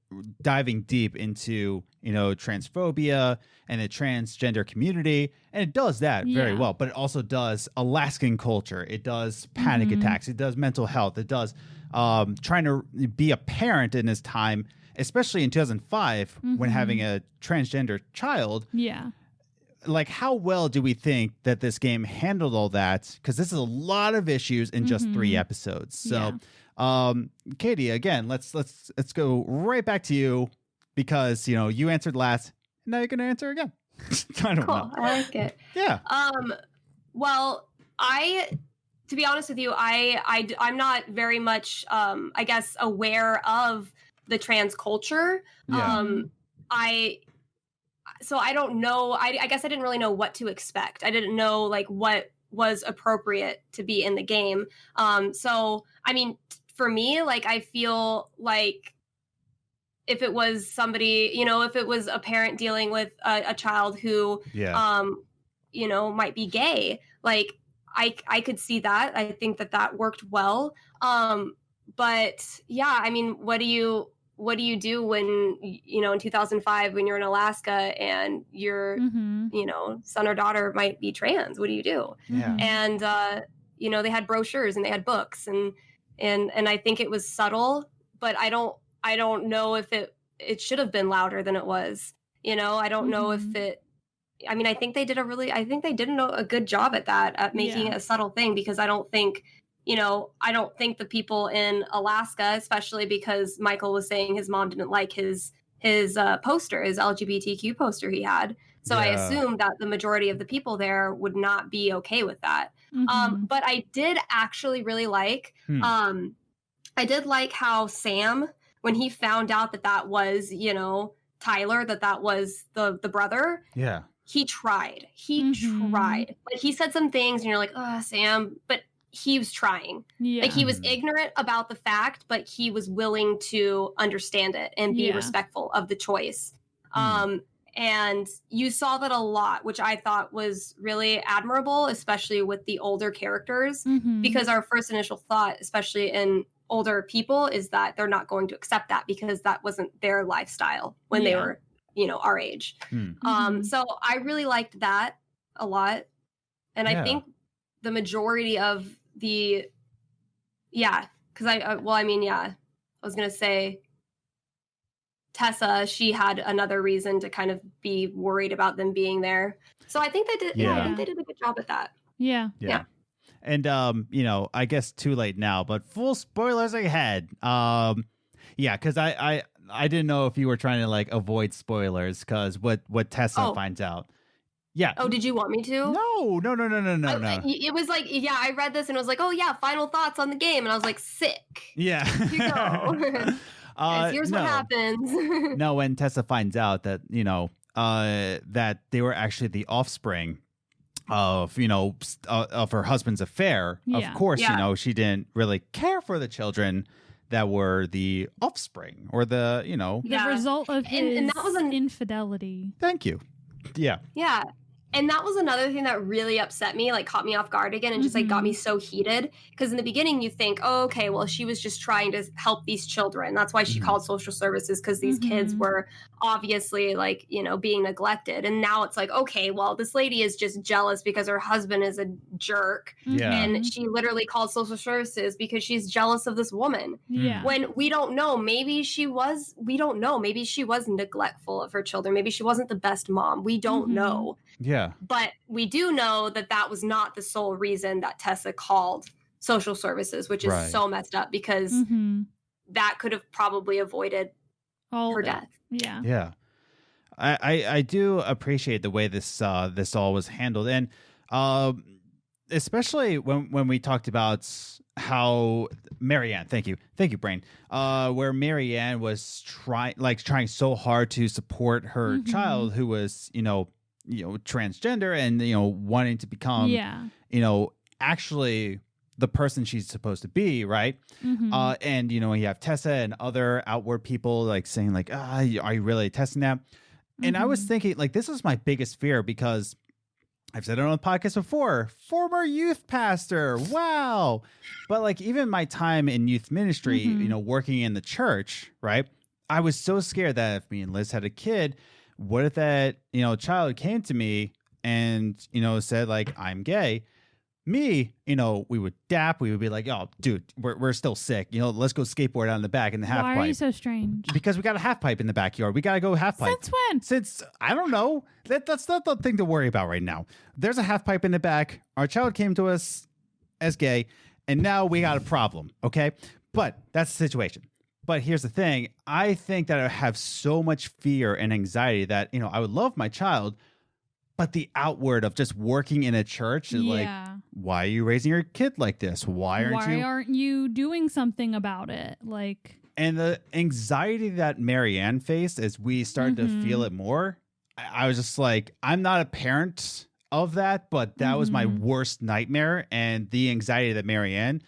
diving deep into, transphobia and the transgender community. And it does that very well, but it also does Alaskan culture. It does panic attacks. It does mental health. It does trying to be a parent in this time, especially in 2005 when having a transgender child. Yeah. Like, how well do we think that this game handled all that? Because this is a lot of issues in just 3 episodes. So, Katie, again, let's go right back to you, because you answered last. Now you're going to answer again. I don't know. I like it. Yeah. Well, to be honest with you, I'm not very much, I guess, aware of the trans culture. So I don't know. I guess I didn't really know what to expect. I didn't know like what was appropriate to be in the game. So, I mean, for me, like, I feel like if it was somebody, if it was a parent dealing with a child who, might be gay, like, I could see that. I think that worked well. But yeah, I mean, what do you do when, in 2005, when you're in Alaska and your, son or daughter might be trans? What do you do? Yeah. And, they had brochures and they had books and I think it was subtle, but I don't know if it should have been louder than it was. I don't know if I think they did a good job at that, at making it a subtle thing, because I don't think the people in Alaska, especially because Michael was saying his mom didn't like his poster, his LGBTQ poster he had. So I assume that the majority of the people there would not be okay with that. But I did actually really like, I did like how Sam, when he found out that was, Tyler, that was the brother. Yeah. He tried. Like, he said some things and you're like, oh, Sam, but he was trying. Yeah. Like, he was ignorant about the fact, but he was willing to understand it and be respectful of the choice. And you saw that a lot, which I thought was really admirable, especially with the older characters, because our first initial thought, especially in older people, is that they're not going to accept that because that wasn't their lifestyle when they were, our age. So I really liked that a lot. And I think the majority of because I was going to say Tessa, she had another reason to kind of be worried about them being there. So I think they did. I think they did a good job at that. Yeah. And I guess too late now, but full spoilers ahead. Because I didn't know if you were trying to like avoid spoilers, because what Tessa finds out. Yeah. Oh, did you want me to? No. It was like, I read this and it was like, oh yeah, final thoughts on the game, and I was like, sick. Yeah. Here you go. Here's what happens. No, when Tessa finds out that that they were actually the offspring of her husband's affair, of course, she didn't really care for the children that were the offspring or the the result of his and that was an infidelity. Thank you. Yeah. And that was another thing that really upset me, like caught me off guard again and just like got me so heated. Because in the beginning you think, oh, okay, well, she was just trying to help these children. That's why she called social services, because these kids were obviously like, you know, being neglected. And now it's like, okay, well, this lady is just jealous because her husband is a jerk. Yeah. And she literally called social services because she's jealous of this woman. Yeah. When we don't know, maybe she was neglectful of her children. Maybe she wasn't the best mom. We don't know. Yeah. But we do know that that was not the sole reason that Tessa called social services, which is so messed up, because that could have probably avoided her death. Yeah. Yeah. I do appreciate the way this all was handled. And especially when we talked about how Marianne, thank you, Brain, where Marianne was trying so hard to support her child who was, you know, transgender and, you know, wanting to become, you know, actually the person she's supposed to be, right? And, you know, you have Tessa and other outward people like saying like, are you really testing that? And I was thinking like, this is my biggest fear, because I've said it on the podcast before, former youth pastor. Wow. But like even my time in youth ministry, you know, working in the church, right? I was so scared that if me and Liz had a kid, what if that, you know, child came to me and, you know, said like, I'm gay. Me, you know, we would be like, oh, dude, we're still sick. You know, let's go skateboard out in the back in the half pipe. Why are you so strange? Because we got a half pipe in the backyard. We got to go half pipe. Since when? Since, I don't know. That's not the thing to worry about right now. There's a half pipe in the back. Our child came to us as gay, and now we got a problem, okay? But that's the situation. But here's the thing. I think that I have so much fear and anxiety that, you know, I would love my child, but the outward of just working in a church is like, why are you raising your kid like this? Why aren't you doing something about it? Like, and the anxiety that Marianne faced as we started to feel it more, I was just like, I'm not a parent of that, but that was my worst nightmare. And the anxiety that Marianne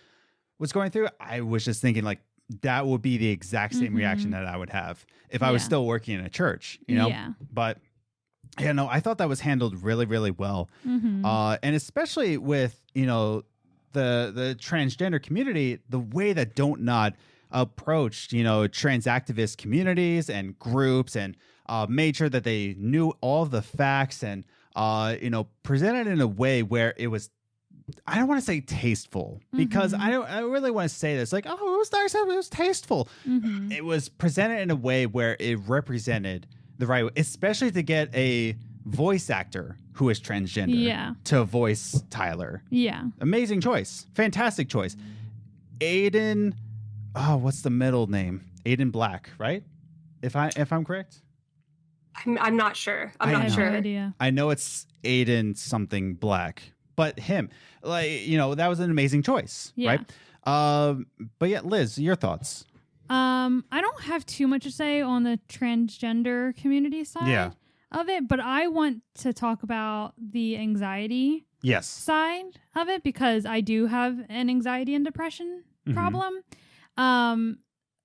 was going through, I was just thinking like, that would be the exact same reaction that I would have if I was still working in a church, you know? Yeah. But yeah, no, I thought that was handled really, really well. And especially with, you know, the transgender community, the way that Don't Nod approached, you know, trans activist communities and groups, and made sure that they knew all of the facts and, you know, presented in a way where it was, I don't want to say tasteful, because I really want to say this like, oh, it was nice, it was tasteful. It was presented in a way where it represented the right way, especially to get a voice actor who is transgender to voice Tyler. Amazing choice. Fantastic choice. Aiden, what's the middle name? Aiden Black, right? If I'm correct? I'm not sure. I'm not sure. No idea. I know it's Aiden something Black, but him, like, you know, that was an amazing choice, right? But yeah, Liz, your thoughts? I don't have too much to say on the transgender community side of it, but I want to talk about the anxiety side of it, because I do have an anxiety and depression problem,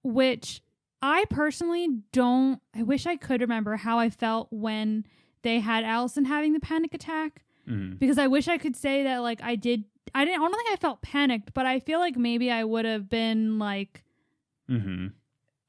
which I personally don't. I wish I could remember how I felt when they had Allison having the panic attack, because I wish I could say that like I don't think I felt panicked, but I feel like maybe I would have been like,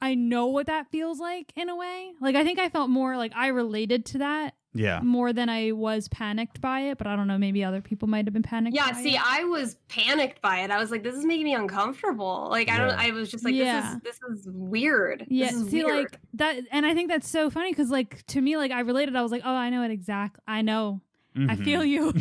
I know what that feels like in a way. Like, I think I felt more like I related to that more than I was panicked by it. But I don't know, maybe other people might have been panicked by it. I was panicked by it. I was like, this is making me uncomfortable. Like, I was just like, this is weird. Yeah, this is weird. Like that. And I think that's so funny because like, to me, like I related. I was like, oh, I know it exactly. I know. I feel you.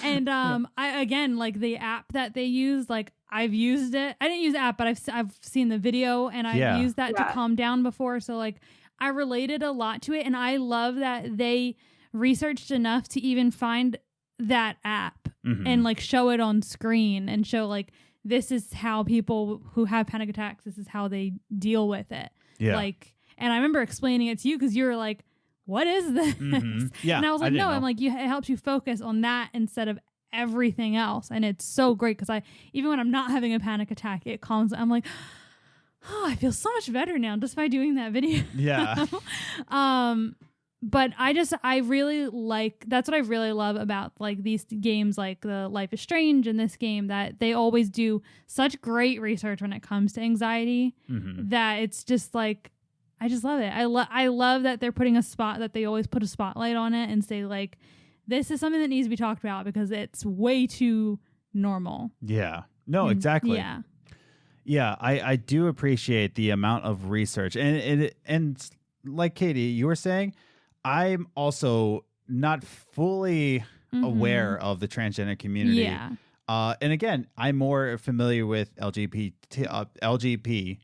And I again, like the app that they use, like I've used it. I didn't use the app, but I've seen the video and I've used that to calm down before. So like I related a lot to it, and I love that they researched enough to even find that app and like show it on screen and show like, this is how people who have panic attacks, this is how they deal with it. Like, and I remember explaining it to you because you were like, what is this? Yeah, and I was like, no, I'm like, it helps you focus on that instead of everything else. And it's so great because even when I'm not having a panic attack, it calms. I'm like, oh, I feel so much better now just by doing that video. but I really like, that's what I really love about like these games like the Life is Strange and this game, that they always do such great research when it comes to anxiety that it's just like, I just love it. I love that they're putting that they always put a spotlight on it and say like, this is something that needs to be talked about because it's way too normal. Yeah. No, exactly. Yeah. Yeah, I do appreciate the amount of research. And like Katie, you were saying, I'm also not fully aware of the transgender community. Yeah. And again, I'm more familiar with LGP,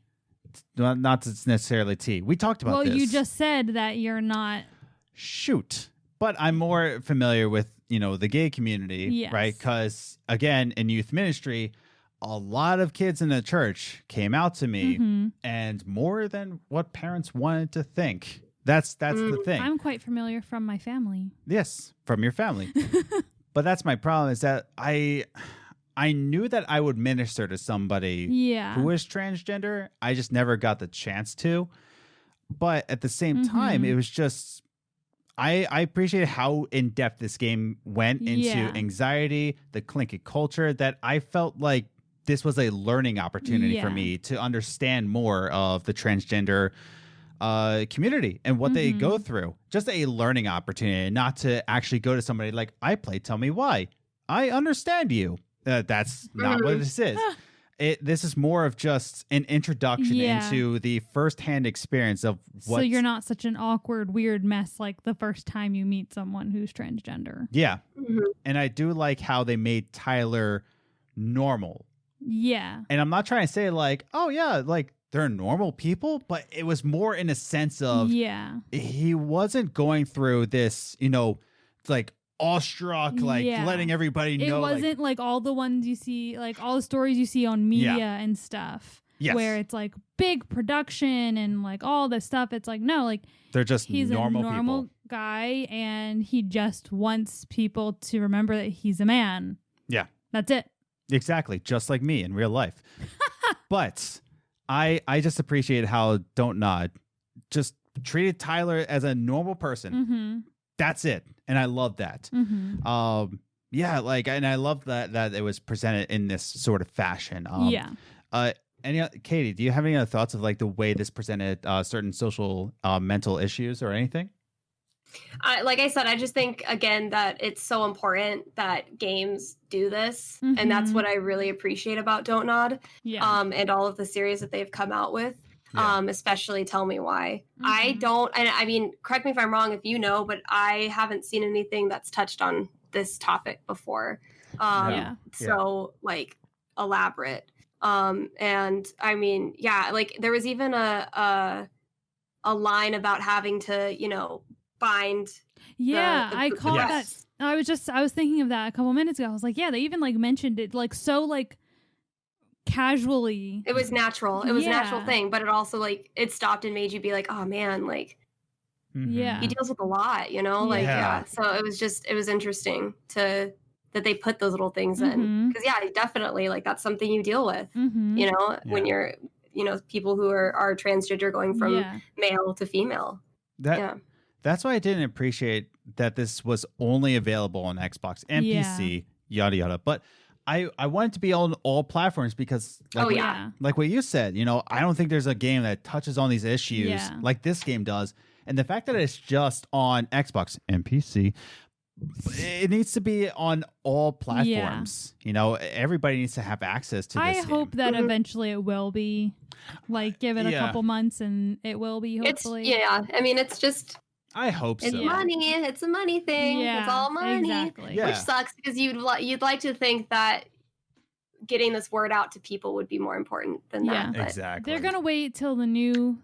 not necessarily T. We talked about this. Well, you just said that you're not. Shoot. But I'm more familiar with, the gay community, Yes. right? Because, again, in youth ministry, a lot of kids in the church came out to me, and more than what parents wanted to think. That's the thing. I'm quite familiar from my family. Yes, from your family. But that's my problem, is that I knew that I would minister to somebody who is transgender. I just never got the chance to. But at the same time, it was just, I appreciated how in-depth this game went into anxiety, the clinky culture, that I felt like this was a learning opportunity for me to understand more of the transgender community and what they go through. Just a learning opportunity, not to actually go to somebody like, I play Tell Me Why. I understand you. That's not what this is. This is more of just an introduction into the firsthand experience of what. So you're not such an awkward, weird mess like the first time you meet someone who's transgender. Yeah. And I do like how they made Tyler normal. Yeah. And I'm not trying to say like, oh yeah, like they're normal people, but it was more in a sense of he wasn't going through this, like awestruck, like letting everybody know. It wasn't like all the ones you see, like all the stories you see on media and stuff. Yes. Where it's like big production and like all this stuff. It's like, no, like they're just he's normal a normal people. Guy, and he just wants people to remember that he's a man. Yeah. That's it. Exactly. Just like me in real life. But I just appreciate how Don't Nod just treated Tyler as a normal person. That's it. And I love that. Yeah, like, and I love that it was presented in this sort of fashion. Katie, do you have any other thoughts of like the way this presented certain social mental issues or anything? Like I said, I just think, again, that it's so important that games do this. And that's what I really appreciate about Don't Nod. And all of the series that they've come out with. Especially Tell Me Why. I don't, and I mean, correct me if I'm wrong if you know, but I haven't seen anything that's touched on this topic before. So like elaborate. And I mean, like there was even a line about having to, bind. I caught that. I was thinking of that a couple minutes ago. I was like, they even like mentioned it like so like casually. It was natural. It was a natural thing, but it also like it stopped and made you be like, oh man, like he deals with a lot, So it was interesting that they put those little things in, because definitely like that's something you deal with, when you're people who are transgender going from male to female. That's why I didn't appreciate that this was only available on Xbox and PC, yada yada. But I want it to be on all platforms because, like what you said, I don't think there's a game that touches on these issues like this game does. And the fact that it's just on Xbox and PC, it needs to be on all platforms. Everybody needs to have access to this. I hope that eventually it will be. Like, give it a couple months and it will be, hopefully. I mean, it's just... I hope so. It's money. It's a money thing. It's all money. Exactly. Which sucks because you'd like to think that getting this word out to people would be more important than that. But exactly. They're gonna wait till the new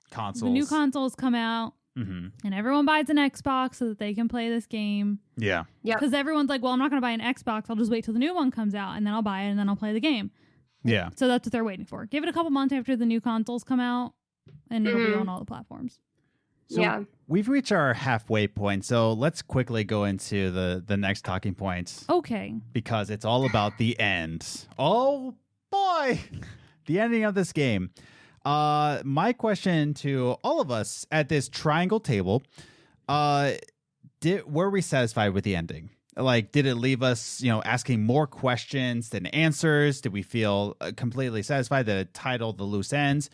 consoles come out, and everyone buys an Xbox so that they can play this game. Yeah. Because everyone's like, well, I'm not gonna buy an Xbox. I'll just wait till the new one comes out and then I'll buy it and then I'll play the game. Yeah. So that's what they're waiting for. Give it a couple months after the new consoles come out, and it'll be on all the platforms. So we've reached our halfway point, so let's quickly go into the next talking point. Okay. Because it's all about the end. Oh, boy. The ending of this game. My question to all of us at this triangle table, were we satisfied with the ending? Like, did it leave us, asking more questions than answers? Did we feel completely satisfied that it tied all the loose ends?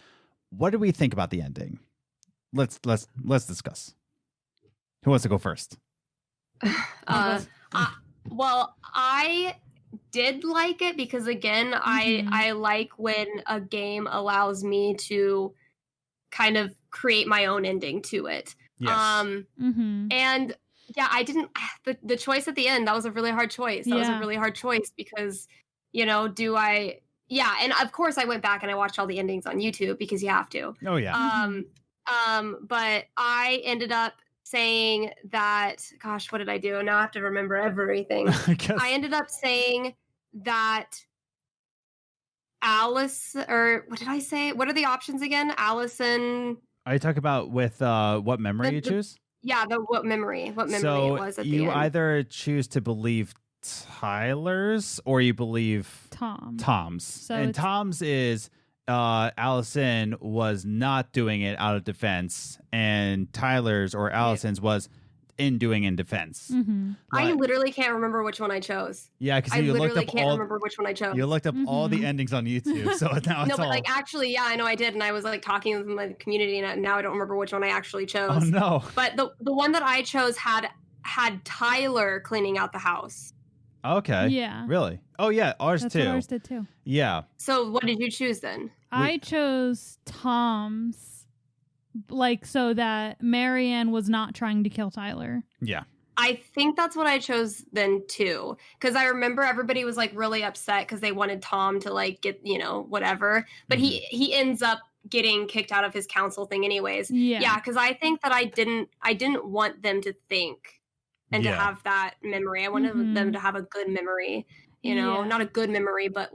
What do we think about the ending? Let's discuss. Who wants to go first? Well, I did like it because, again, I like when a game allows me to kind of create my own ending to it. Yes. And yeah, I didn't. The choice at the end, that was a really hard choice. That was a really hard choice because, do I? Yeah, and of course I went back and I watched all the endings on YouTube because you have to. Oh yeah. But I ended up saying that. Gosh, what did I do? Now I have to remember everything. I ended up saying that Alice, or what did I say? What are the options again? Allison. Are you talking about with what memory you choose? Yeah, what memory it was at the end. So you either choose to believe Tyler's or you believe Tom's. So Tom's is Allison was not doing it out of defense, and Tyler's or Allison's was in defense. I literally can't remember which one I chose. Yeah, because you looked up remember which one I chose. You looked up all the endings on YouTube, so now it's but actually, yeah, I know I did, and I was like talking with my community, and now I don't remember which one I actually chose. Oh no! But the one that I chose had Tyler cleaning out the house. Okay. Yeah. Really? Oh yeah, ours too. What ours did too. Yeah. So what did you choose then? I chose Tom's. So that Marianne was not trying to kill Tyler. Yeah. I think that's what I chose then too. Because I remember everybody was like really upset because they wanted Tom to like get, whatever. But he ends up getting kicked out of his council thing anyways. Yeah, because I think that I didn't want them to think and to have that memory. I wanted them to have a good memory. Not a good memory, but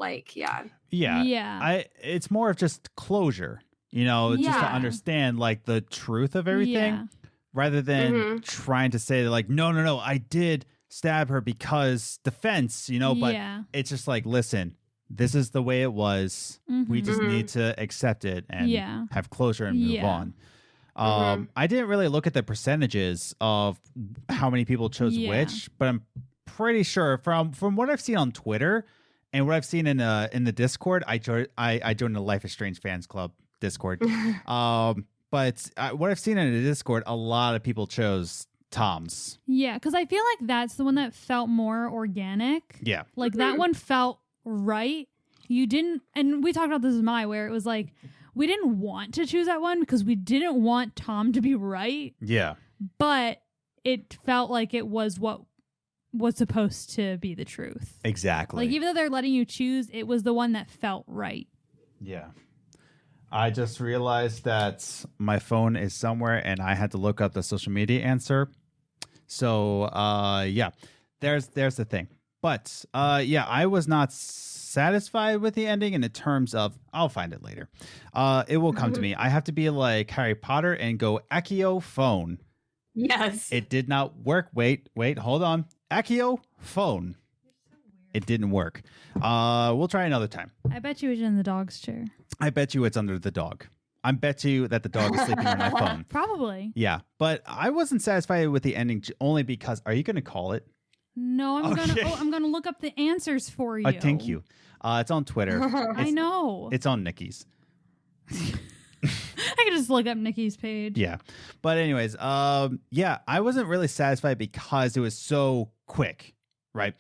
Yeah. It's more of just closure. Just to understand like the truth of everything rather than trying to say that like, no, I did stab her because defense, but it's just like, listen, this is the way it was. We just need to accept it and have closure and move on. I didn't really look at the percentages of how many people chose which, but I'm pretty sure from what I've seen on Twitter and what I've seen in the Discord, I joined the Life is Strange fans club Discord. But what I've seen in the Discord, a lot of people chose Tom's. Yeah, because I feel like that's the one that felt more organic. Yeah. Like that one felt right. You didn't, and we talked about this in where it was like, we didn't want to choose that one because we didn't want Tom to be right. Yeah. But it felt like it was what was supposed to be the truth. Exactly. Like even though they're letting you choose, it was the one that felt right. Yeah. I just realized that my phone is somewhere and I had to look up the social media answer. So, there's the thing. But, I was not satisfied with the ending in the terms of, I'll find it later. It will come to me. I have to be like Harry Potter and go Accio phone. Yes. It did not work. Wait, hold on. Accio phone. It didn't work. We'll try another time. I bet you it's in the dog's chair. I bet you it's under the dog. I bet you that the dog is sleeping on my phone. Probably. Yeah, but I wasn't satisfied with the ending only because. Are you going to call it? No, I'm gonna look up the answers for you. Thank you. It's on Twitter. I know. It's on Nikki's. I can just look up Nikki's page. Yeah, but anyways, I wasn't really satisfied because it was so quick. Right.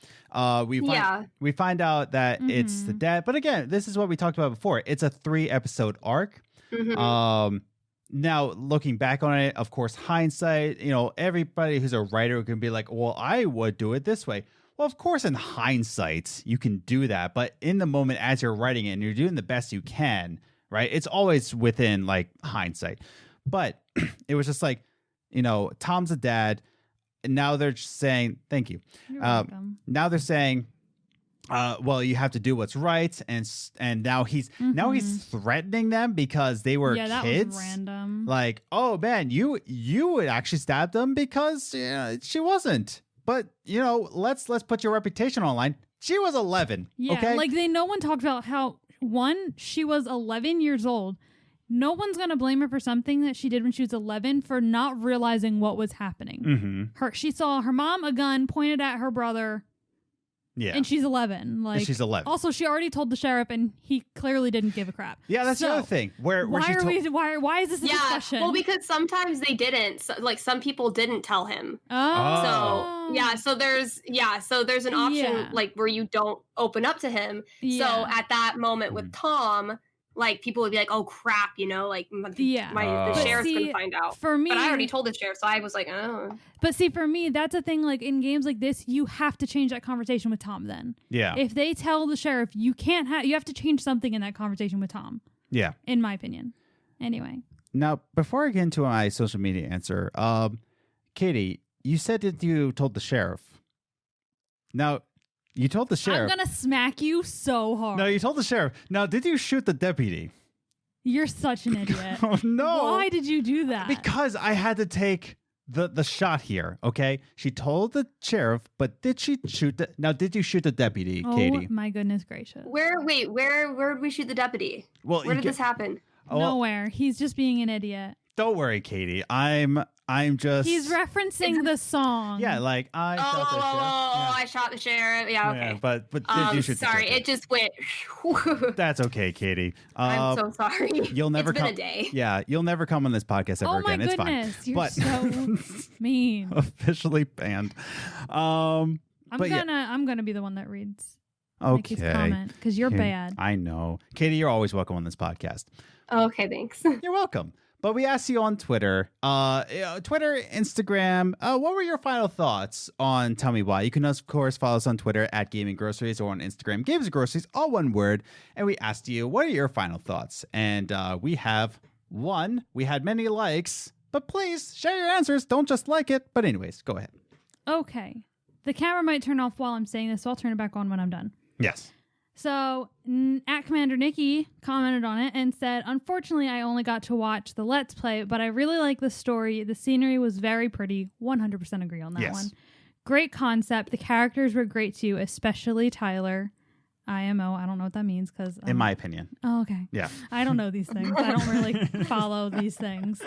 We find out that it's the dad. But again, this is what we talked about before. It's a 3-episode arc. Now, looking back on it, of course, hindsight, everybody who's a writer can be like, well, I would do it this way. Well, of course, in hindsight, you can do that. But in the moment, as you're writing it and you're doing the best you can, right? It's always within like hindsight. But it was just like, Tom's a dad. And now they're just saying, thank you. You're welcome. Now they're saying, well, you have to do what's right. And now he's threatening them because they were kids. That was random. Like, oh man, you would actually stab them because she wasn't. But let's put your reputation online. She was 11. Yeah, okay? like no one talked about how she was 11 years old. no one's going to blame her for something that she did when she was 11 for not realizing what was happening. She saw her mom, a gun pointed at her brother. Yeah. And she's 11. Like, and she's 11. Also, she already told the sheriff, and he clearly didn't give a crap. Yeah, that's the other thing. Why is this a discussion? Well, because sometimes they didn't. So, like, some people didn't tell him. Oh. So, so there's an option, like, where you don't open up to him. Yeah. So, at that moment with Tom, like, people would be like, oh, crap, you know, like, the sheriff's going to find out. For me, but I already told the sheriff, so I was like, oh. But see, for me, that's a thing, like, in games like this, you have to change that conversation with Tom then. Yeah. If they tell the sheriff, you have to change something in that conversation with Tom. Yeah. In my opinion. Anyway. Now, before I get into my social media answer, Katie, you said that you told the sheriff. Now, you told the sheriff. I'm going to smack you so hard. No, you told the sheriff. Now, did you shoot the deputy? You're such an idiot. Oh, no. Why did you do that? Because I had to take the shot here, okay? She told the sheriff, but did she shoot did you shoot the deputy, Katie? Oh, my goodness gracious. Where did we shoot the deputy? Well, where did this happen? Nowhere. He's just being an idiot. Don't worry, Katie. I'm just... He's referencing the song. Yeah, like, I shot the sheriff. Yeah. I shot the sheriff. Yeah, okay. Yeah, but did you shoot sorry, the it just went... That's okay, Katie. I'm so sorry. You'll never It's been a day. Yeah, you'll never come on this podcast ever again. It's fine. You're so mean. Officially banned. I'm gonna be the one that reads Nikki's comment because you're bad. I know. Katie, you're always welcome on this podcast. Okay, thanks. You're welcome. But we asked you on Twitter, Instagram, what were your final thoughts on Tell Me Why? You can, of course, follow us on Twitter at Gaming Groceries or on Instagram, Games Groceries, all one word. And we asked you, what are your final thoughts? And we had many likes, but please share your answers. Don't just like it. But anyways, go ahead. Okay. The camera might turn off while I'm saying this, so I'll turn it back on when I'm done. Yes. So, at Commander Nikki commented on it and said, unfortunately, I only got to watch the Let's Play, but I really like the story. The scenery was very pretty. 100% agree on that one. Great concept. The characters were great too, especially Tyler. IMO. I don't know what that means because... in my opinion. Oh, okay. Yeah. I don't know these things. I don't really follow these things.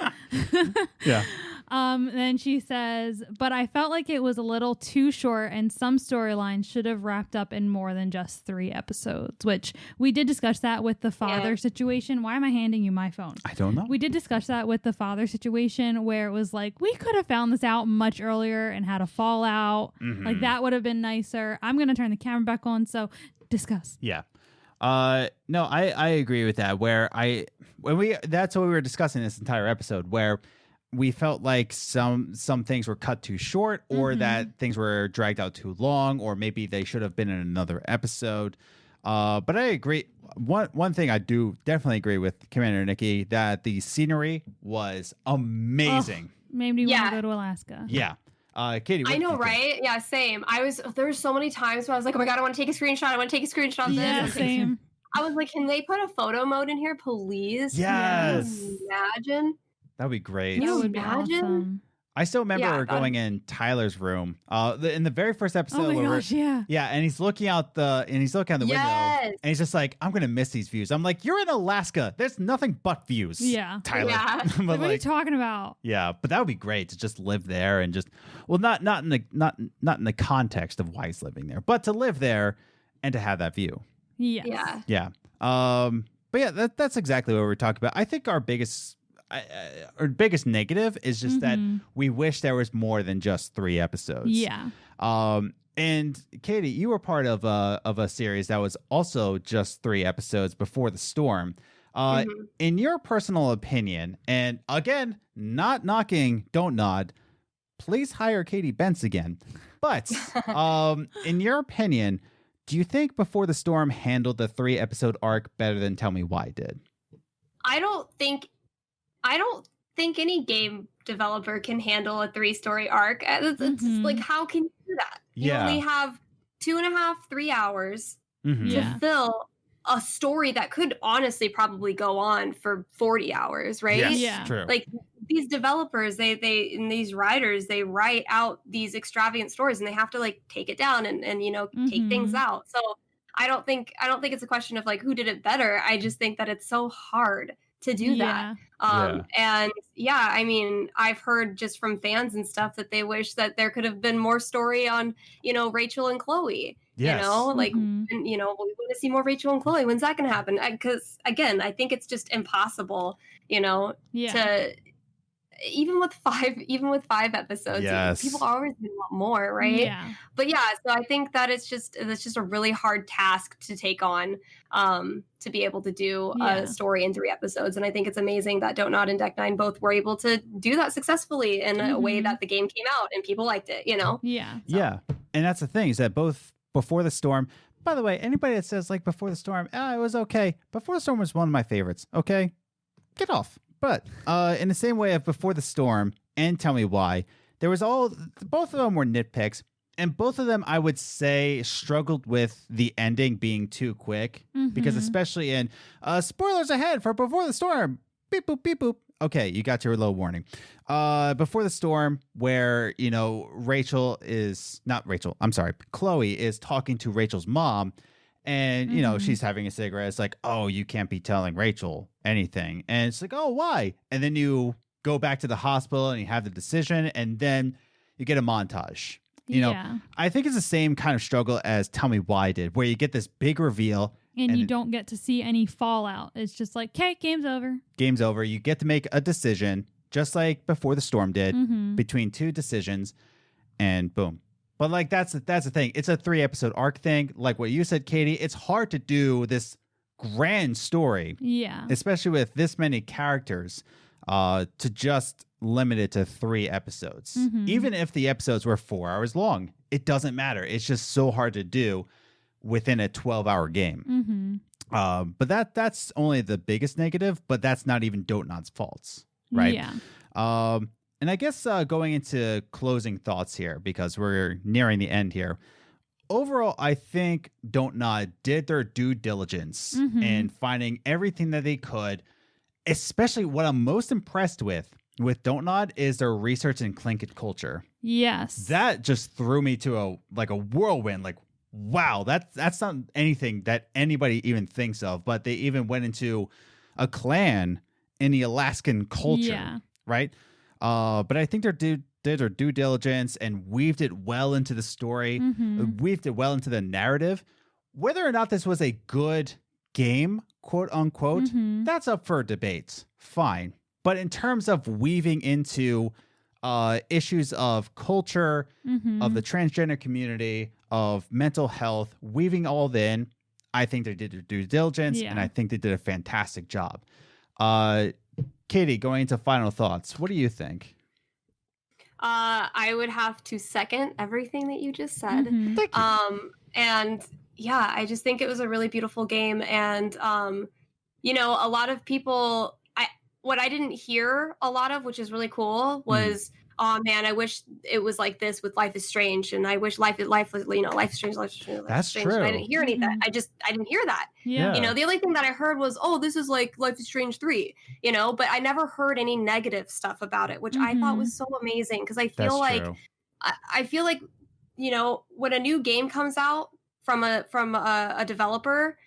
Yeah. Then she says, but I felt like it was a little too short and some storylines should have wrapped up in more than just 3 episodes, which we did discuss that with the father situation. Why am I handing you my phone? I don't know. We did discuss that with the father situation where it was like, we could have found this out much earlier and had a fallout. Mm-hmm. Like that would have been nicer. I'm going to turn the camera back on. So discuss. Yeah. No, I agree with that. That's what we were discussing this entire episode, where we felt like some things were cut too short, or that things were dragged out too long, or maybe they should have been in another episode. But I agree. One thing I do definitely agree with Commander Nikki, that the scenery was amazing. Made me want to go to Alaska. Yeah. Katie, I know, right? Yeah, same. There were so many times where I was like, oh my God, I want to take a screenshot. I want to take a screenshot of this. Yeah, same. I was like, can they put a photo mode in here, please? Yes. Can you imagine? That would be great. Can you would be imagine? awesome. I still remember going in Tyler's room. In the very first episode. Oh my gosh, yeah. Yeah, and he's looking out the window, and he's just like, I'm gonna miss these views. I'm like, you're in Alaska. There's nothing but views. Yeah. Tyler. Yeah. But What are you talking about? Yeah, but that would be great to just live there and just, well, not in the context of why he's living there, but to live there and to have that view. Yes. Yeah. Yeah. But yeah, that's exactly what we're talking about. I think our biggest negative is just that we wish there was more than just 3 episodes. Yeah. And Katie, you were part of a series that was also just 3 episodes before the storm. In your personal opinion, and again, not knocking, don't nod, please hire Katy Bentz again. But in your opinion, do you think Before the Storm handled the 3-episode arc better than Tell Me Why did? I don't think any game developer can handle a 3-story arc. It's like, how can you do that? You only have 2.5, 3 hours to fill a story that could honestly probably go on for 40 hours, right? Yes, Yeah. true. Like these developers, they and these writers, they write out these extravagant stories and they have to like take it down and take things out. So I don't think it's a question of like who did it better. I just think that it's so hard to do that. And yeah, I mean, I've heard just from fans and stuff that they wish that there could have been more story on, you know, Rachel and Chloe. Yes. You know, like, and, you know, we want to see more Rachel and Chloe. When's that going to happen? Because again, I think it's just impossible, you know, to even with five episodes, people always want more, right? Yeah. But yeah, so I think that it's just a really hard task to take on, to be able to do a story in 3 episodes. And I think it's amazing that Don't Nod and Deck Nine both were able to do that successfully in a way that the game came out and people liked it, you know? Yeah. So. Yeah. And that's the thing, is that both Before the Storm, by the way, anybody that says like Before the Storm, it was okay. Before the Storm was one of my favorites. Okay. Get off. But in the same way of Before the Storm and Tell Me Why, both of them were nitpicks, and both of them, I would say, struggled with the ending being too quick, because especially in spoilers ahead for Before the Storm, beep boop, beep boop. Okay, you got your little warning. Before the Storm, where, you know, Chloe is talking to Rachel's mom. And, you know, she's having a cigarette. It's like, oh, you can't be telling Rachel anything. And it's like, oh, why? And then you go back to the hospital and you have the decision, and then you get a montage. You know, I think it's the same kind of struggle as Tell Me Why did, where you get this big reveal. And you don't get to see any fallout. It's just like, okay, game's over. Game's over. You get to make a decision, just like Before the Storm did, between 2 decisions, and boom. But like that's the thing. It's a 3-episode arc thing. Like what you said, Katie, it's hard to do this grand story. Yeah. Especially with this many characters, to just limit it to 3 episodes. Even if the episodes were 4 hours long, it doesn't matter. It's just so hard to do within a 12-hour game. But that's only the biggest negative, but that's not even Don't Nod's faults, right? Yeah. And I guess going into closing thoughts here, because we're nearing the end here. Overall, I think Don't Nod did their due diligence in finding everything that they could. Especially what I'm most impressed with Don't Nod is their research in Clinket culture. Yes. That just threw me to a whirlwind. Like, wow, that's not anything that anybody even thinks of. But they even went into a clan in the Alaskan culture, right? But I think they did their due diligence and weaved it well into the story, weaved it well into the narrative. Whether or not this was a good game, quote unquote, that's up for debate. Fine. But in terms of weaving into issues of culture, of the transgender community, of mental health, weaving all in, I think they did their due diligence, and I think they did a fantastic job. Katie, going into final thoughts, what do you think? I would have to second everything that you just said. Thank you. And yeah, I just think it was a really beautiful game. And, you know, a lot of people, what I didn't hear a lot of, which is really cool, was, oh man, I wish it was like this with Life is Strange. And I wish life was, you know, Life is Strange, Life is Strange. Life That's is Strange. true. And I didn't hear any of that. I didn't hear that. Yeah. You know, the only thing that I heard was, oh, this is like Life is Strange 3, you know, but I never heard any negative stuff about it, which I thought was so amazing. Because I feel I feel like, you know, when a new game comes out from a developer,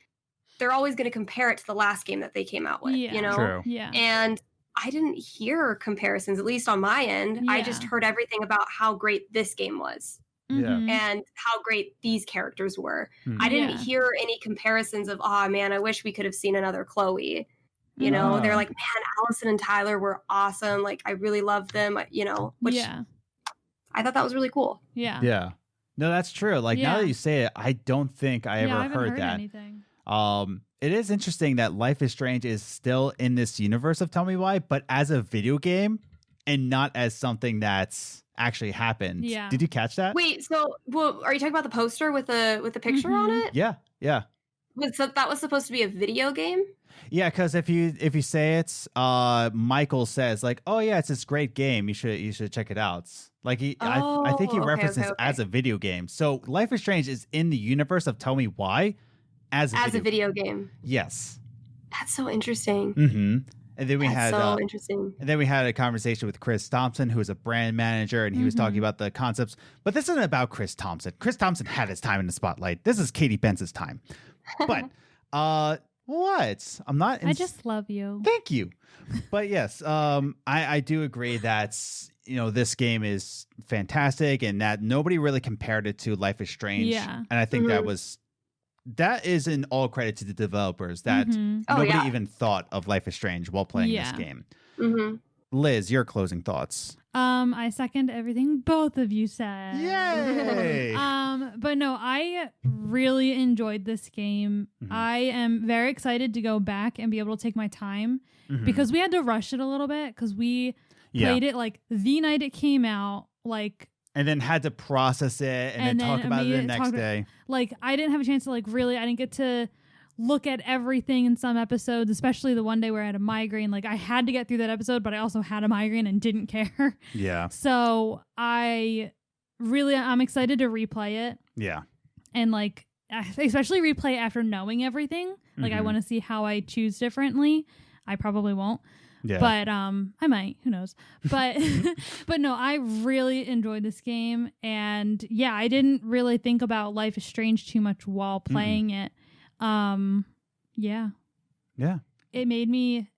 they're always going to compare it to the last game that they came out with, you know? True. Yeah. And I didn't hear comparisons, at least on my end. I just heard everything about how great this game was. And how great these characters were. I didn't hear any comparisons of, oh man, I wish we could have seen another Chloe. You know, they're like, man, Allison and Tyler were awesome. Like, I really loved them, you know, which I thought that was really cool. Yeah. Yeah. No, that's true. Like, now that you say it, I don't think I ever heard that. Anything. It is interesting that Life is Strange is still in this universe of Tell Me Why, but as a video game and not as something that's actually happened. Yeah. Did you catch that? Wait, so are you talking about the poster with the picture on it? Yeah. Yeah. That was supposed to be a video game? Yeah, because if you say it, Michael says like, "Oh yeah, it's this great game. You should check it out." Like I think he references as a video game. So Life is Strange is in the universe of Tell Me Why as a video game. Yes. That's so interesting. And then we had interesting. And then we had a conversation with Chris Thompson, who is a brand manager, and he was talking about the concepts. But this isn't about Chris Thompson. Chris Thompson had his time in the spotlight. This is Katy Bentz's time. But What? I'm not. I just love you. Thank you. But yes, I do agree that this game is fantastic, and that nobody really compared it to Life is Strange. Yeah. And I think that is in all credit to the developers that nobody even thought of Life is Strange while playing this game. Mm-hmm. Liz, your closing thoughts. I second everything both of you said. Yay! But no, I really enjoyed this game. I am very excited to go back and be able to take my time because we had to rush it a little bit because we played it like the night it came out, like. And then had to process it and then talk about it the next day. Like, I didn't have a chance to I didn't get to look at everything in some episodes, especially the one day where I had a migraine. Like, I had to get through that episode, but I also had a migraine and didn't care. Yeah. So I'm excited to replay it. Yeah. And especially replay after knowing everything. Like, I want to see how I choose differently. I probably won't. Yeah. But I might, who knows. But but no, I really enjoyed this game. And yeah, I didn't really think about Life is Strange too much while playing it. Yeah. It made me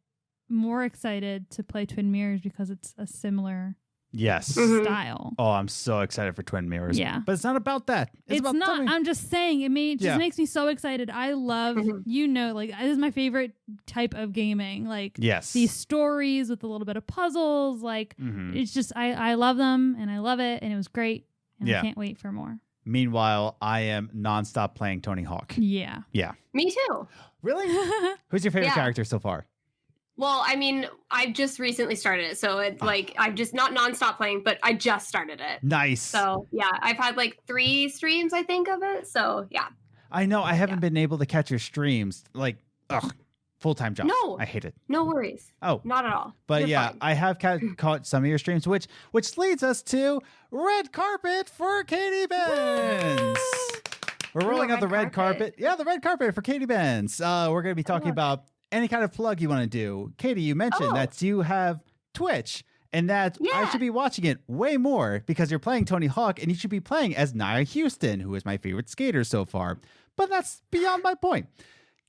more excited to play Twin Mirrors because it's a similar style. Oh, I'm so excited for Twin Mirrors. Yeah. But it's not about that. It's about not. I'm just saying it just makes me so excited. I love, this is my favorite type of gaming. Like these stories with a little bit of puzzles. Like it's just, I love them and I love it. And it was great. And I can't wait for more. Meanwhile, I am nonstop playing Tony Hawk. Yeah. Yeah. Me too. Really? Who's your favorite character so far? Well, I mean, I just recently started it, so I'm just not nonstop playing, but I just started it. Nice. So yeah, I've had 3 streams, I think, of it. So yeah. I know I haven't been able to catch your streams. Full-time job. No, I hate it. No worries. Oh, not at all. But You're fine. I have caught some of your streams, which leads us to red carpet for Katy Bentz. We're rolling out the red carpet. Yeah, the red carpet for Katy Bentz. We're going to be talking about any kind of plug you want to do. Katy, you mentioned that you have Twitch and that I should be watching it way more because you're playing Tony Hawk and you should be playing as Nia Houston, who is my favorite skater so far. But that's beyond my point.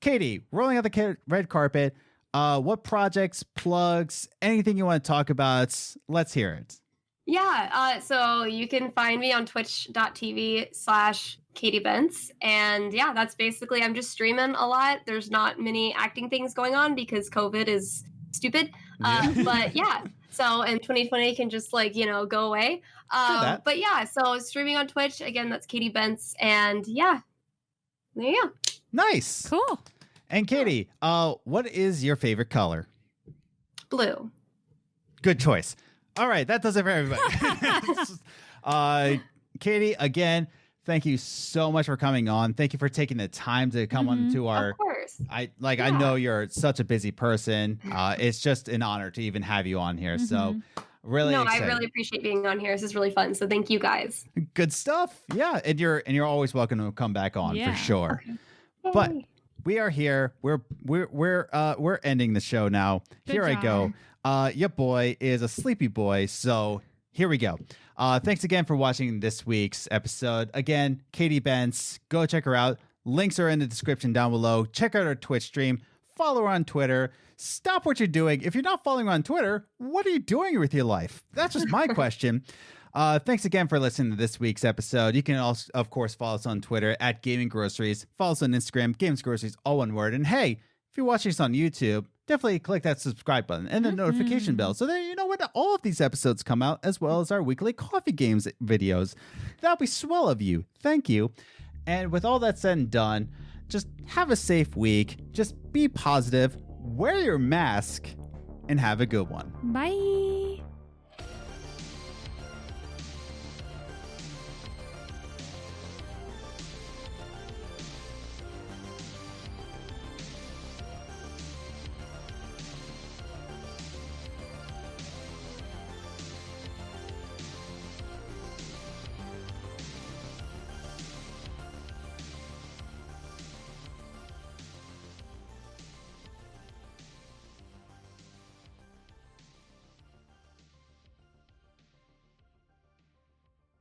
Katy, rolling out the red carpet. What projects, plugs, anything you want to talk about? Let's hear it. Yeah, so you can find me on twitch.tv/Katy Bentz. And yeah, that's basically, I'm just streaming a lot. There's not many acting things going on because COVID is stupid. But yeah, so and 2020 can just go away. But yeah, so streaming on Twitch, again, that's Katy Bentz. And yeah, there you go. Nice. Cool. And Katy, what is your favorite color? Blue. Good choice. All right, that does it for everybody. Katy, again, thank you so much for coming on. Thank you for taking the time to come on to our. Of course. I know you're such a busy person. It's just an honor to even have you on here. So really excited. I really appreciate being on here. This is really fun. So thank you guys. Good stuff. Yeah, and you're always welcome to come back on for sure. Okay. But we are here. We're ending the show now. Good Here job. I go. Your boy is a sleepy boy, so here we go. Thanks again for watching this week's episode. Again, Katy Bentz, go check her out. Links are in the description down below. Check out her Twitch stream. Follow her on Twitter. Stop what you're doing. If you're not following her on Twitter, what are you doing with your life? That's just my question. Thanks again for listening to this week's episode. You can also, of course, follow us on Twitter at Gaming Groceries. Follow us on Instagram, Games Groceries, all one word. And hey, if you're watching us on YouTube, definitely click that subscribe button and the notification bell so that you know when all of these episodes come out, as well as our weekly coffee games videos. That'll be swell of you. Thank you. And with all that said and done, just have a safe week. Just be positive, wear your mask, and have a good one. Bye.